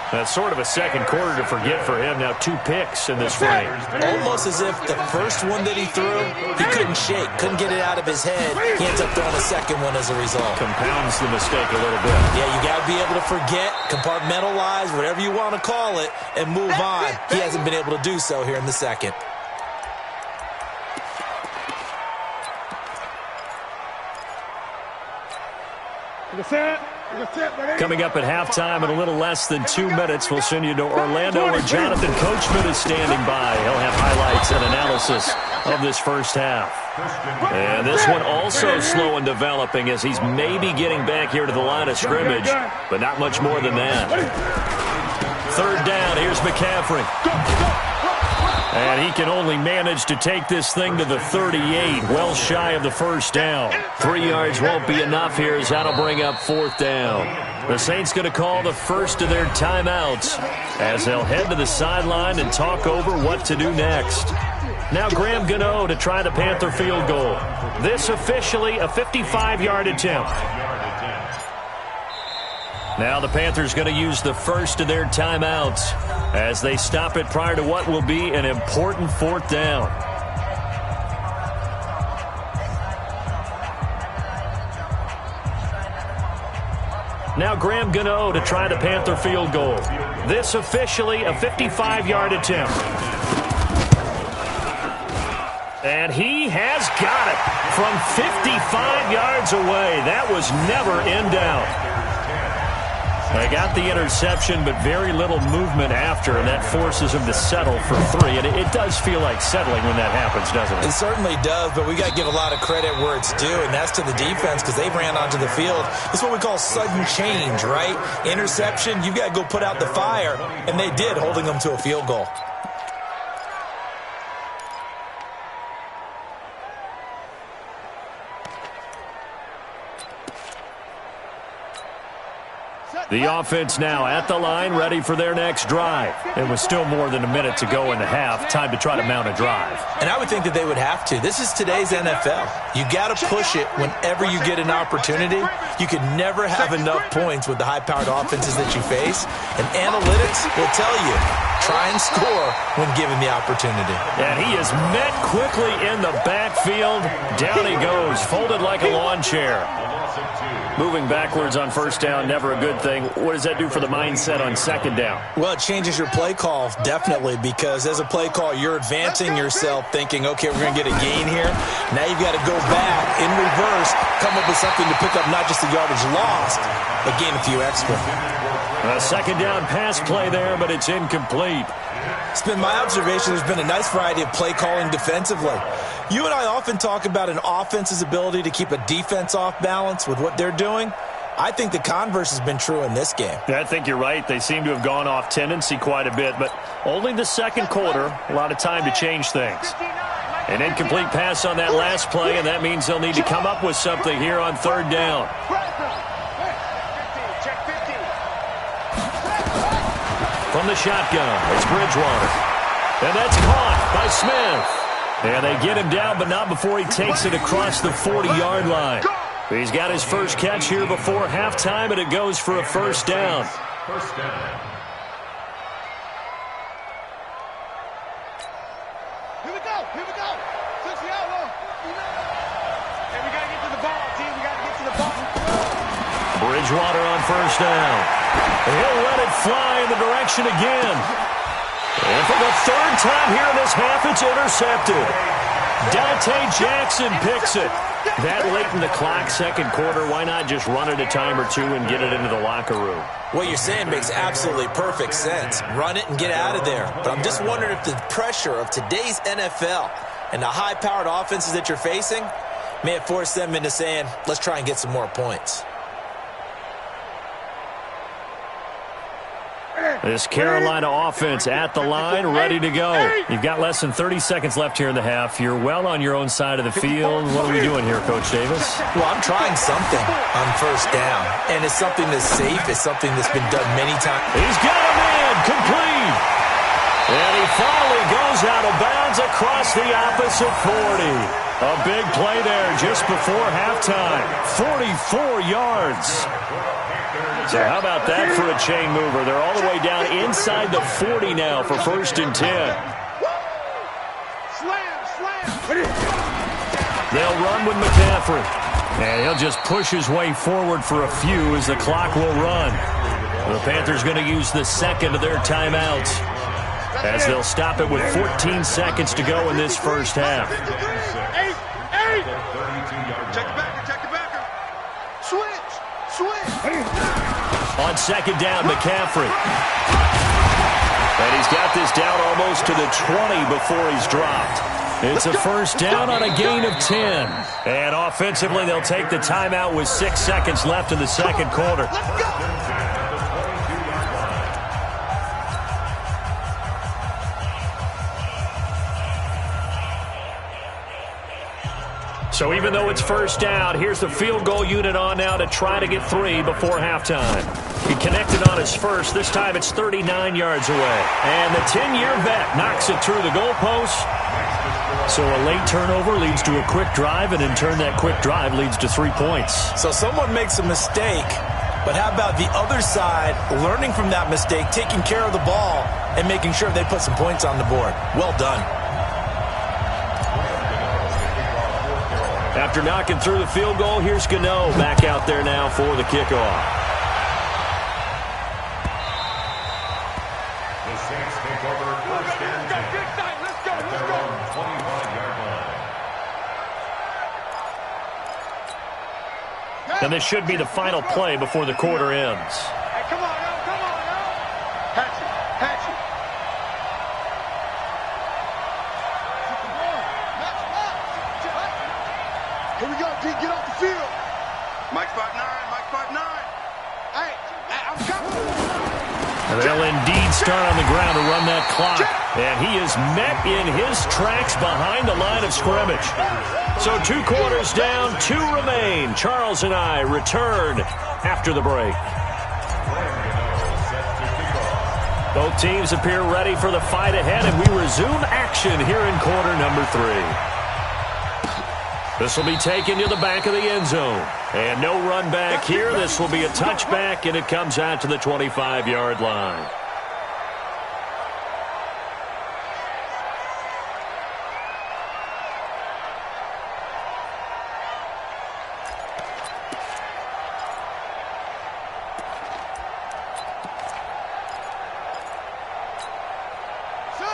That's sort of a second quarter to forget for him. Now 2 picks in this frame. Almost as if the first one that he threw, he couldn't shake, couldn't get it out of his head. He ends up throwing a second one as a result. Compounds the mistake a little bit. Yeah, you got to be able to forget, compartmentalize, whatever you want to call it, and move on. He hasn't been able to do so here in the second. Coming up at halftime in a little less than 2 minutes, we'll send you to Orlando where Jonathan Coachman is standing by. He'll have highlights and analysis of this first half. And this one also slow in developing as he's maybe getting back here to the line of scrimmage, but not much more than that. 3rd down, here's McCaffrey. And he can only manage to take this thing to the 38, well shy of the 1st down. 3 yards won't be enough here as that'll bring up 4th down. The Saints going to call the first of their timeouts as they'll head to the sideline and talk over what to do next. Now Graham Gano to try the Panther field goal. This officially a 55-yard attempt. Now the Panthers going to use the first of their timeouts as they stop it prior to what will be an important 4th down. Now Graham Gano to try the Panther field goal. This officially a 55-yard attempt. And he has got it from 55 yards away. That was never in doubt. They got the interception, but very little movement after, and that forces him to settle for 3. And it does feel like settling when that happens, doesn't it? It certainly does, but we got to give a lot of credit where it's due, and that's to the defense because they ran onto the field. It's what we call sudden change, right? Interception, you got to go put out the fire, and they did, holding them to a field goal. The offense now at the line, ready for their next drive. It was still more than a minute to go in the half. Time to try to mount a drive. And I would think that they would have to. This is today's NFL. You got to push it whenever you get an opportunity. You can never have enough points with the high-powered offenses that you face. And analytics will tell you, try and score when given the opportunity. And he is met quickly in the backfield. Down he goes, folded like a lawn chair. Moving backwards on first down, never a good thing. What does that do for the mindset on second down? Well, it changes your play call, definitely, because as a play call, you're advancing yourself thinking, okay, we're going to get a gain here. Now you've got to go back in reverse, come up with something to pick up not just the yardage lost, but gain a few extra. A second down pass play there, but it's incomplete. It's been my observation there's been a nice variety of play calling defensively. You and I often talk about an offense's ability to keep a defense off balance with what they're doing. I think the converse has been true in this game. I think you're right. They seem to have gone off tendency quite a bit, but only the second quarter, a lot of time to change things. An incomplete pass on that last play, and that means they'll need to come up with something here on third down. From the shotgun, it's Bridgewater. And that's caught by Smith. And they get him down, but not before he takes it across the 40-yard line. He's got his first catch here before halftime, and it goes for a first down. First down. Here we go. Touch the outlaw. Hey, we got to get to the ball, team. We got to get to the ball. Bridgewater on first down. He'll let it fly in the direction again. And for the third time here in this half, it's intercepted. Dante Jackson picks it. That late in the clock, second quarter, why not just run it a time or two and get it into the locker room? What you're saying makes absolutely perfect sense. Run it and get out of there. But I'm just wondering if the pressure of today's NFL and the high-powered offenses that you're facing may have forced them into saying, let's try and get some more points. This Carolina offense at the line, ready to go. You've got less than 30 seconds left here in the half. You're well on your own side of the field. What are we doing here, Coach Davis? Well, I'm trying something on first down, and it's something that's safe. It's something that's been done many times. He's got a man, complete. And he finally goes out of bounds across the opposite 40. A big play there just before halftime. 44 yards. So how about that for a chain mover? They're all the way down inside the 40 now for first and 10. They'll run with McCaffrey. And he'll just push his way forward for a few as the clock will run. The Panthers going to use the second of their timeouts as they'll stop it with 14 seconds to go in this first half. Check the backer. Switch. On second down, McCaffrey. And he's got this down almost to the 20 before he's dropped. It's a first down on a gain of 10. And offensively, they'll take the timeout with 6 seconds left in the second quarter. Let's go. So even though it's first down, here's the field goal unit on now to try to get 3 before halftime. He connected on his first. This time it's 39 yards away. And the 10-year vet knocks it through the goalpost. So a late turnover leads to a quick drive, and in turn that quick drive leads to 3 points. So someone makes a mistake, but how about the other side learning from that mistake, taking care of the ball, and making sure they put some points on the board? Well done. After knocking through the field goal, here's Gano back out there now for the kickoff. The Saints take over first and 10 at their own 25-yard line. And this should be the final play before the quarter ends. Hey, come on, now. Hatch it. Here we go, D. Get off the field. Mike 5'9". Hey, I'm coming. They'll indeed start on the ground to run that clock. And he is met in his tracks behind the line of scrimmage. So 2 quarters down, 2 remain. Charles and I return after the break. Both teams appear ready for the fight ahead, and we resume action here in quarter number 3. This will be taken to the back of the end zone. And no run back here. This will be a touchback, and it comes out to the 25-yard line.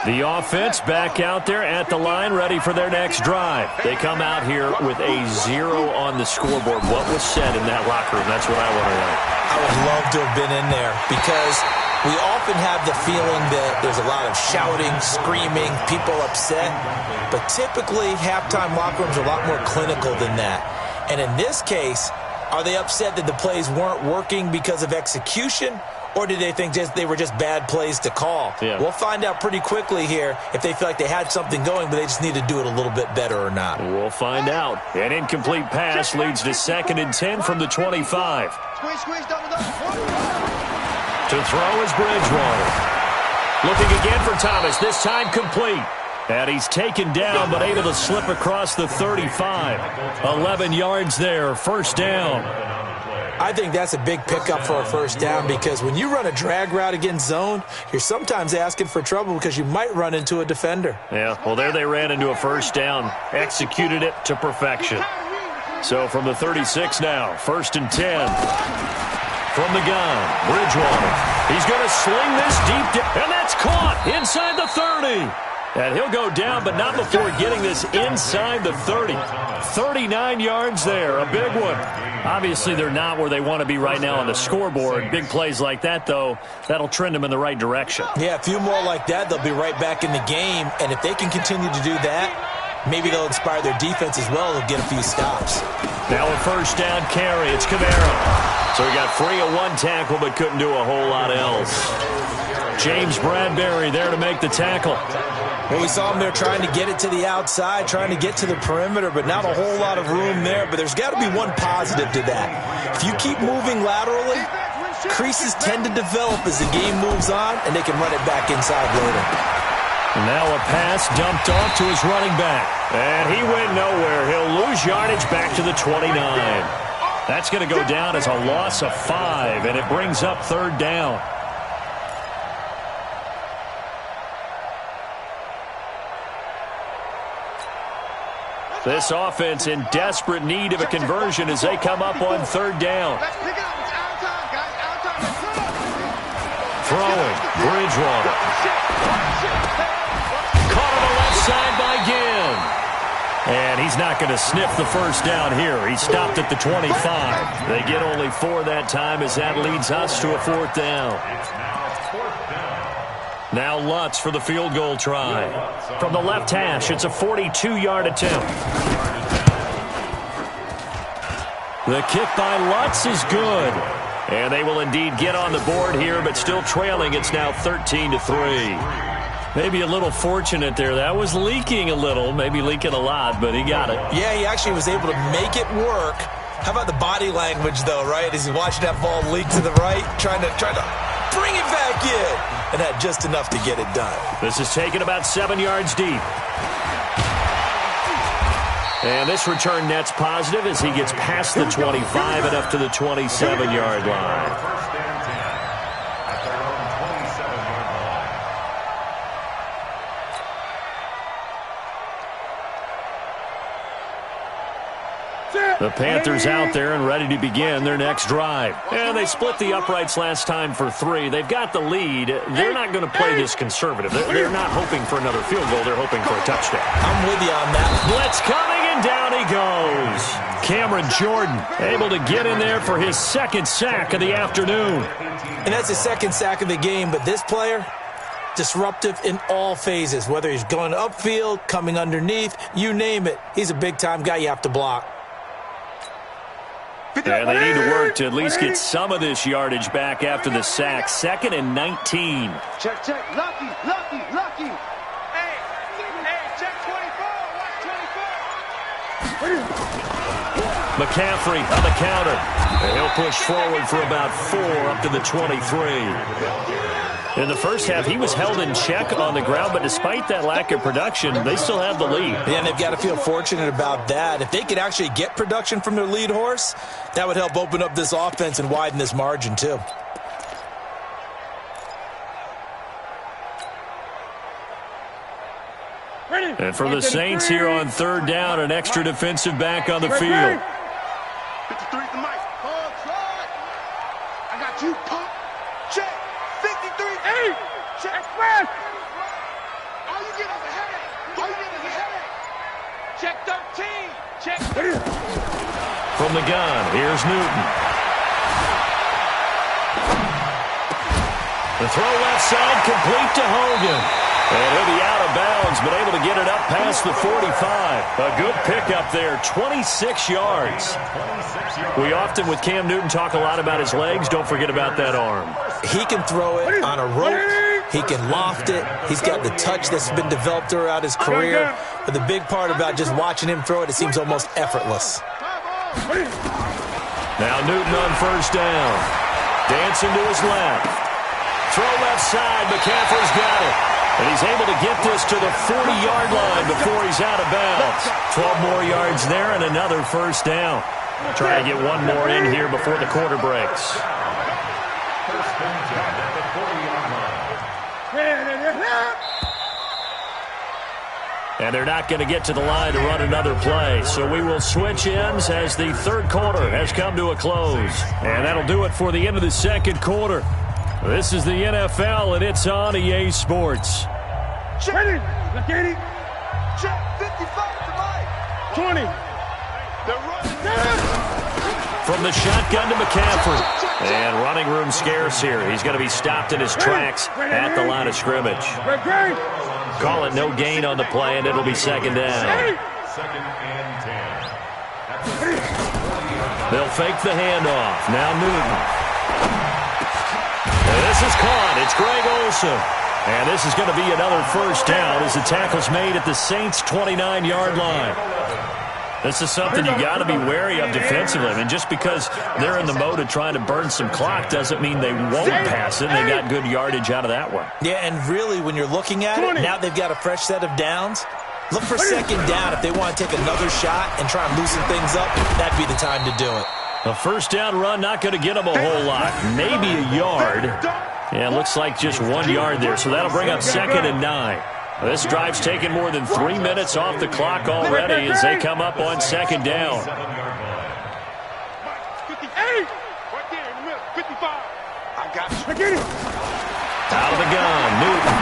The offense back out there at the line, ready for their next drive. They come out here with a 0 on the scoreboard. What was said in that locker room? That's what I want to know. I would love to have been in there because we often have the feeling that there's a lot of shouting, screaming, people upset. But typically, halftime locker rooms are a lot more clinical than that. And in this case, are they upset that the plays weren't working because of execution? Or did they think they were just bad plays to call? Yeah. We'll find out pretty quickly here if they feel like they had something going, but they just need to do it a little bit better or not. We'll find out. An incomplete pass leads to 2nd and 10 from the 25. To throw is Bridgewater. Looking again for Thomas, this time complete. And he's taken down, but able to slip across the 35. 11 yards there, first down. I think that's a big pickup for a first down because when you run a drag route against zone, you're sometimes asking for trouble because you might run into a defender. Yeah, well, there they ran into a first down, executed it to perfection. So from the 36 now, 1st and 10. From the gun, Bridgewater. He's going to sling this deep, and that's caught inside the 30. And he'll go down, but not before getting this inside the 30. 39 yards there, a big one. Obviously, they're not where they want to be right now on the scoreboard. Big plays like that, though, that'll trend them in the right direction. Yeah, a few more like that, they'll be right back in the game. And if they can continue to do that, maybe they'll inspire their defense as well. They'll get a few stops. Now a first down carry. It's Kamara. So he got free of 1 tackle, but couldn't do a whole lot else. James Bradbury there to make the tackle. Well, we saw him there trying to get it to the outside, trying to get to the perimeter, but not a whole lot of room there. But there's got to be one positive to that. If you keep moving laterally, creases tend to develop as the game moves on, and they can run it back inside later. Now a pass dumped off to his running back. And he went nowhere. He'll lose yardage back to the 29. That's going to go down as a loss of 5, and it brings up 3rd down. This offense in desperate need of a conversion as they come up on 3rd down. Throwing, Bridgewater. Caught on the left side by Ginn. And he's not going to sniff the first down here. He stopped at the 25. They get only 4 that time as that leads us to a 4th down. Now Lutz for the field goal try. From the left hash, it's a 42-yard attempt. The kick by Lutz is good. And they will indeed get on the board here, but still trailing. It's now 13-3. Maybe a little fortunate there. That was leaking a little, maybe leaking a lot, but he got it. Yeah, he actually was able to make it work. How about the body language, though, right? As he watched that ball leak to the right, trying to bring it back in, and had just enough to get it done. This is taken about 7 yards deep. And this return net's positive as he gets past the 25 and up to the 27-yard line. The Panthers out there and ready to begin their next drive. And they split the uprights last time for 3. They've got the lead. They're not going to play this conservative. They're not hoping for another field goal. They're hoping for a touchdown. I'm with you on that. Blitz coming, and down he goes. Cameron Jordan able to get in there for his 2nd sack of the afternoon. And that's his 2nd sack of the game, but this player, disruptive in all phases, whether he's going upfield, coming underneath, you name it. He's a big-time guy you have to block. And they need to work to at least get some of this yardage back after the sack. 2nd and 19. Check. Lucky. Hey, check 24. Watch 24. McCaffrey on the counter. And he'll push forward for about 4 up to the 23. In the first half, he was held in check on the ground, but despite that lack of production, they still have the lead. Yeah, and they've got to feel fortunate about that. If they could actually get production from their lead horse, that would help open up this offense and widen this margin too. And for the Saints here on third down, an extra defensive back on the field. 53 the mic. I got you, pump. Check. 53. Hey. Check. Express. All you get is a headache. All you get is a headache. Check 13. Check. From the gun, here's Newton. The throw left side, complete to Hogan. And he'll be out of bounds, but able to get it up past the 45. A good pickup there, 26 yards. We often, with Cam Newton, talk a lot about his legs. Don't forget about that arm. He can throw it on a rope. He can loft it. He's got the touch that's been developed throughout his career. But the big part about just watching him throw it, it seems almost effortless. Now Newton on first down. Dancing to his left. Throw left side. McCaffrey's got it. And he's able to get this to the 40-yard line before he's out of bounds. 12 more yards there and another first down. Trying to get one more in here before the quarter breaks. And they're not going to get to the line to run another play. So we will switch ends as the third quarter has come to a close. And that'll do it for the end of the second quarter. This is the NFL, and it's on EA Sports. Ready. Look at it. Check 55 to Mike. 20. They're running. From the shotgun to McCaffrey. And running room scarce here. He's going to be stopped in his tracks at the line of scrimmage. Call it no gain on the play, and it'll be second down. Second and 10. They'll fake the handoff. Now Newton. This is caught. It's Greg Olsen. And this is going to be another first down as the tackle's made at the Saints' 29-yard line. This is something you got to be wary of defensively. I mean, just because they're in the mode of trying to burn some clock doesn't mean they won't pass it. They got good yardage out of that one. Yeah, and really, when you're looking at it, now they've got a fresh set of downs. Look for second down if they want to take another shot and try and loosen things up. That'd be the time to do it. A first down run not going to get them a whole lot. Maybe a yard. Yeah, looks like just 1 yard there. So that'll bring up second and 9. This drive's taken more than 3 minutes off the clock already as they come up on second down. 58. Right there in the middle. 55. I got you. Out of the gun, Newton.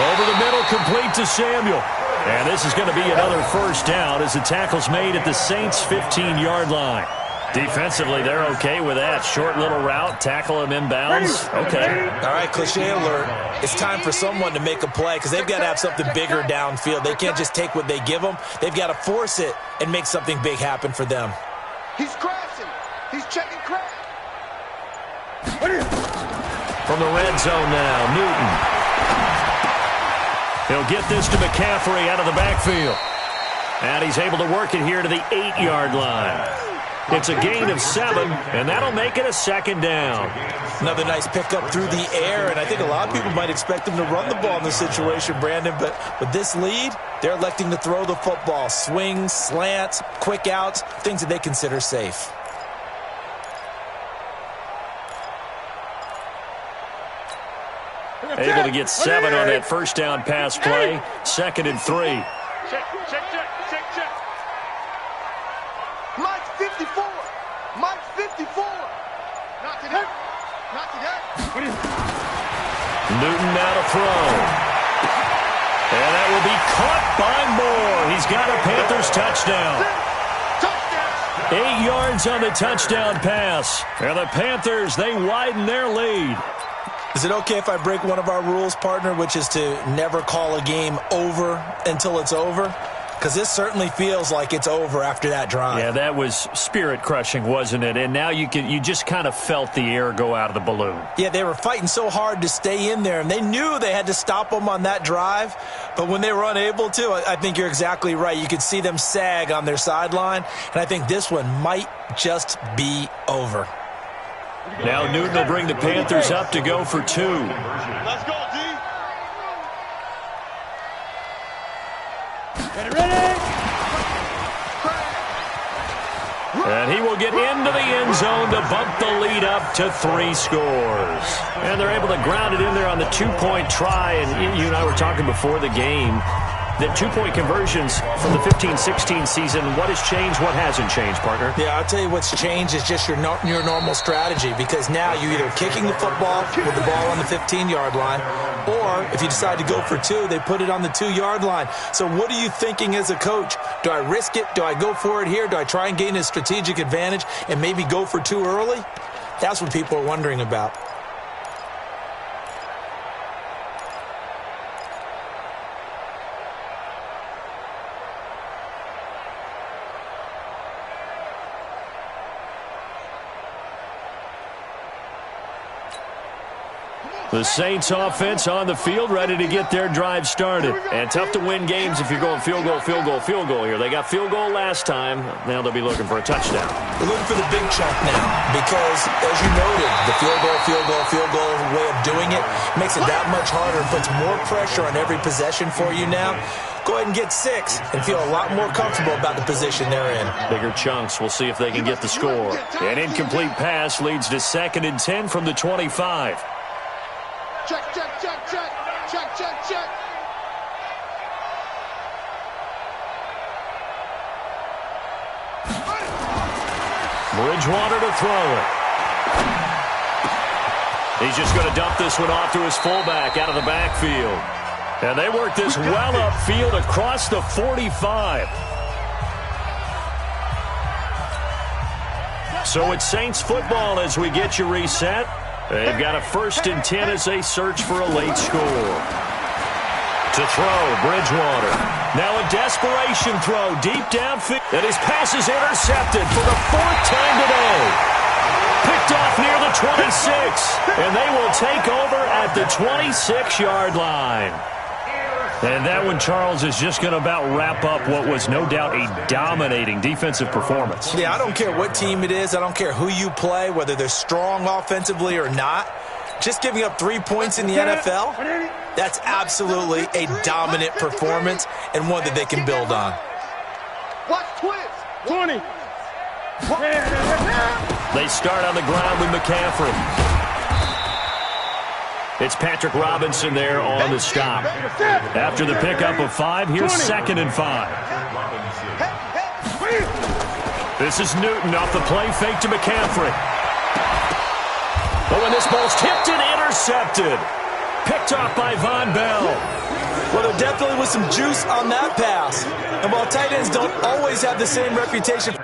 Over the middle, complete to Samuel. And this is going to be another first down as the tackle's made at the Saints' 15-yard line. Defensively, they're okay with that. Short little route, tackle him inbounds. Okay. All right, cliche alert. It's time for someone to make a play because they've got to have something bigger downfield. They can't just take what they give them. They've got to force it and make something big happen for them. He's crashing. He's checking crash. From the red zone now, Newton. He'll get this to McCaffrey out of the backfield. And he's able to work it here to the 8-yard line. It's a gain of 7, and that'll make it a second down. Another nice pickup through the air, and I think a lot of people might expect him to run the ball in this situation, Brandon, but with this lead, they're electing to throw the football. Swings, slants, quick outs, things that they consider safe. Able to get 7 on that first down pass play. Second and 3. Check. Mike's 54. Mike's 54. Not today. Newton now to throw. And that will be caught by Moore. He's got a Panthers touchdown. 8 yards on the touchdown pass. And the Panthers, they widen their lead. Is it okay if I break one of our rules, partner, which is to never call a game over until it's over? Because this certainly feels like it's over after that drive. Yeah, that was spirit-crushing, wasn't it? And now you just kind of felt the air go out of the balloon. Yeah, they were fighting so hard to stay in there, and they knew they had to stop them on that drive. But when they were unable to, I think you're exactly right. You could see them sag on their sideline, and I think this one might just be over. Now Newton will bring the Panthers up to go for 2. Let's go, D. And he will get into the end zone to bump the lead up to 3 scores. And they're able to ground it in there on the 2-point try. And you and I were talking before the game that 2-point conversions from the 15-16 season, what has changed, what hasn't changed, partner? Yeah, I'll tell you what's changed is just your normal strategy, because now you're either kicking the football with the ball on the 15-yard line, or if you decide to go for 2, they put it on the 2-yard line. So what are you thinking as a coach? Do I risk it? Do I go for it here? Do I try and gain a strategic advantage and maybe go for 2 early? That's what people are wondering about. The Saints offense on the field, ready to get their drive started. And tough to win games if you're going field goal, field goal, field goal here. They got field goal last time. Now they'll be looking for a touchdown. They're looking for the big chunk now because, as you noted, the field goal way of doing it makes it that much harder and puts more pressure on every possession for you now. Go ahead and get 6 and feel a lot more comfortable about the position they're in. Bigger chunks. We'll see if they can get the score. An incomplete pass leads to 2nd and 10 from the 25. Check, check, check, check, check, check, check. Bridgewater to throw it. He's just going to dump this one off to his fullback out of the backfield. And they work this well upfield across the 45. So it's Saints football as we get you reset. They've got a 1st and 10 as they search for a late score. To throw, Bridgewater. Now a desperation throw deep downfield. And his pass is intercepted for the 4th time today. Picked off near the 26. And they will take over at the 26-yard line. And that one, Charles, is just going to about wrap up what was no doubt a dominating defensive performance. Yeah, I don't care what team it is. I don't care who you play, whether they're strong offensively or not. Just giving up 3 points in the NFL, that's absolutely a dominant performance and one that they can build on. Watch twist. 20. They start on the ground with McCaffrey. It's Patrick Robinson there on the stop. After the pickup of 5, here's 2nd and 5. This is Newton off the play fake to McCaffrey. Oh, and this ball's tipped and intercepted. Picked off by Von Bell. Well, there definitely was some juice on that pass. And while tight ends don't always have the same reputation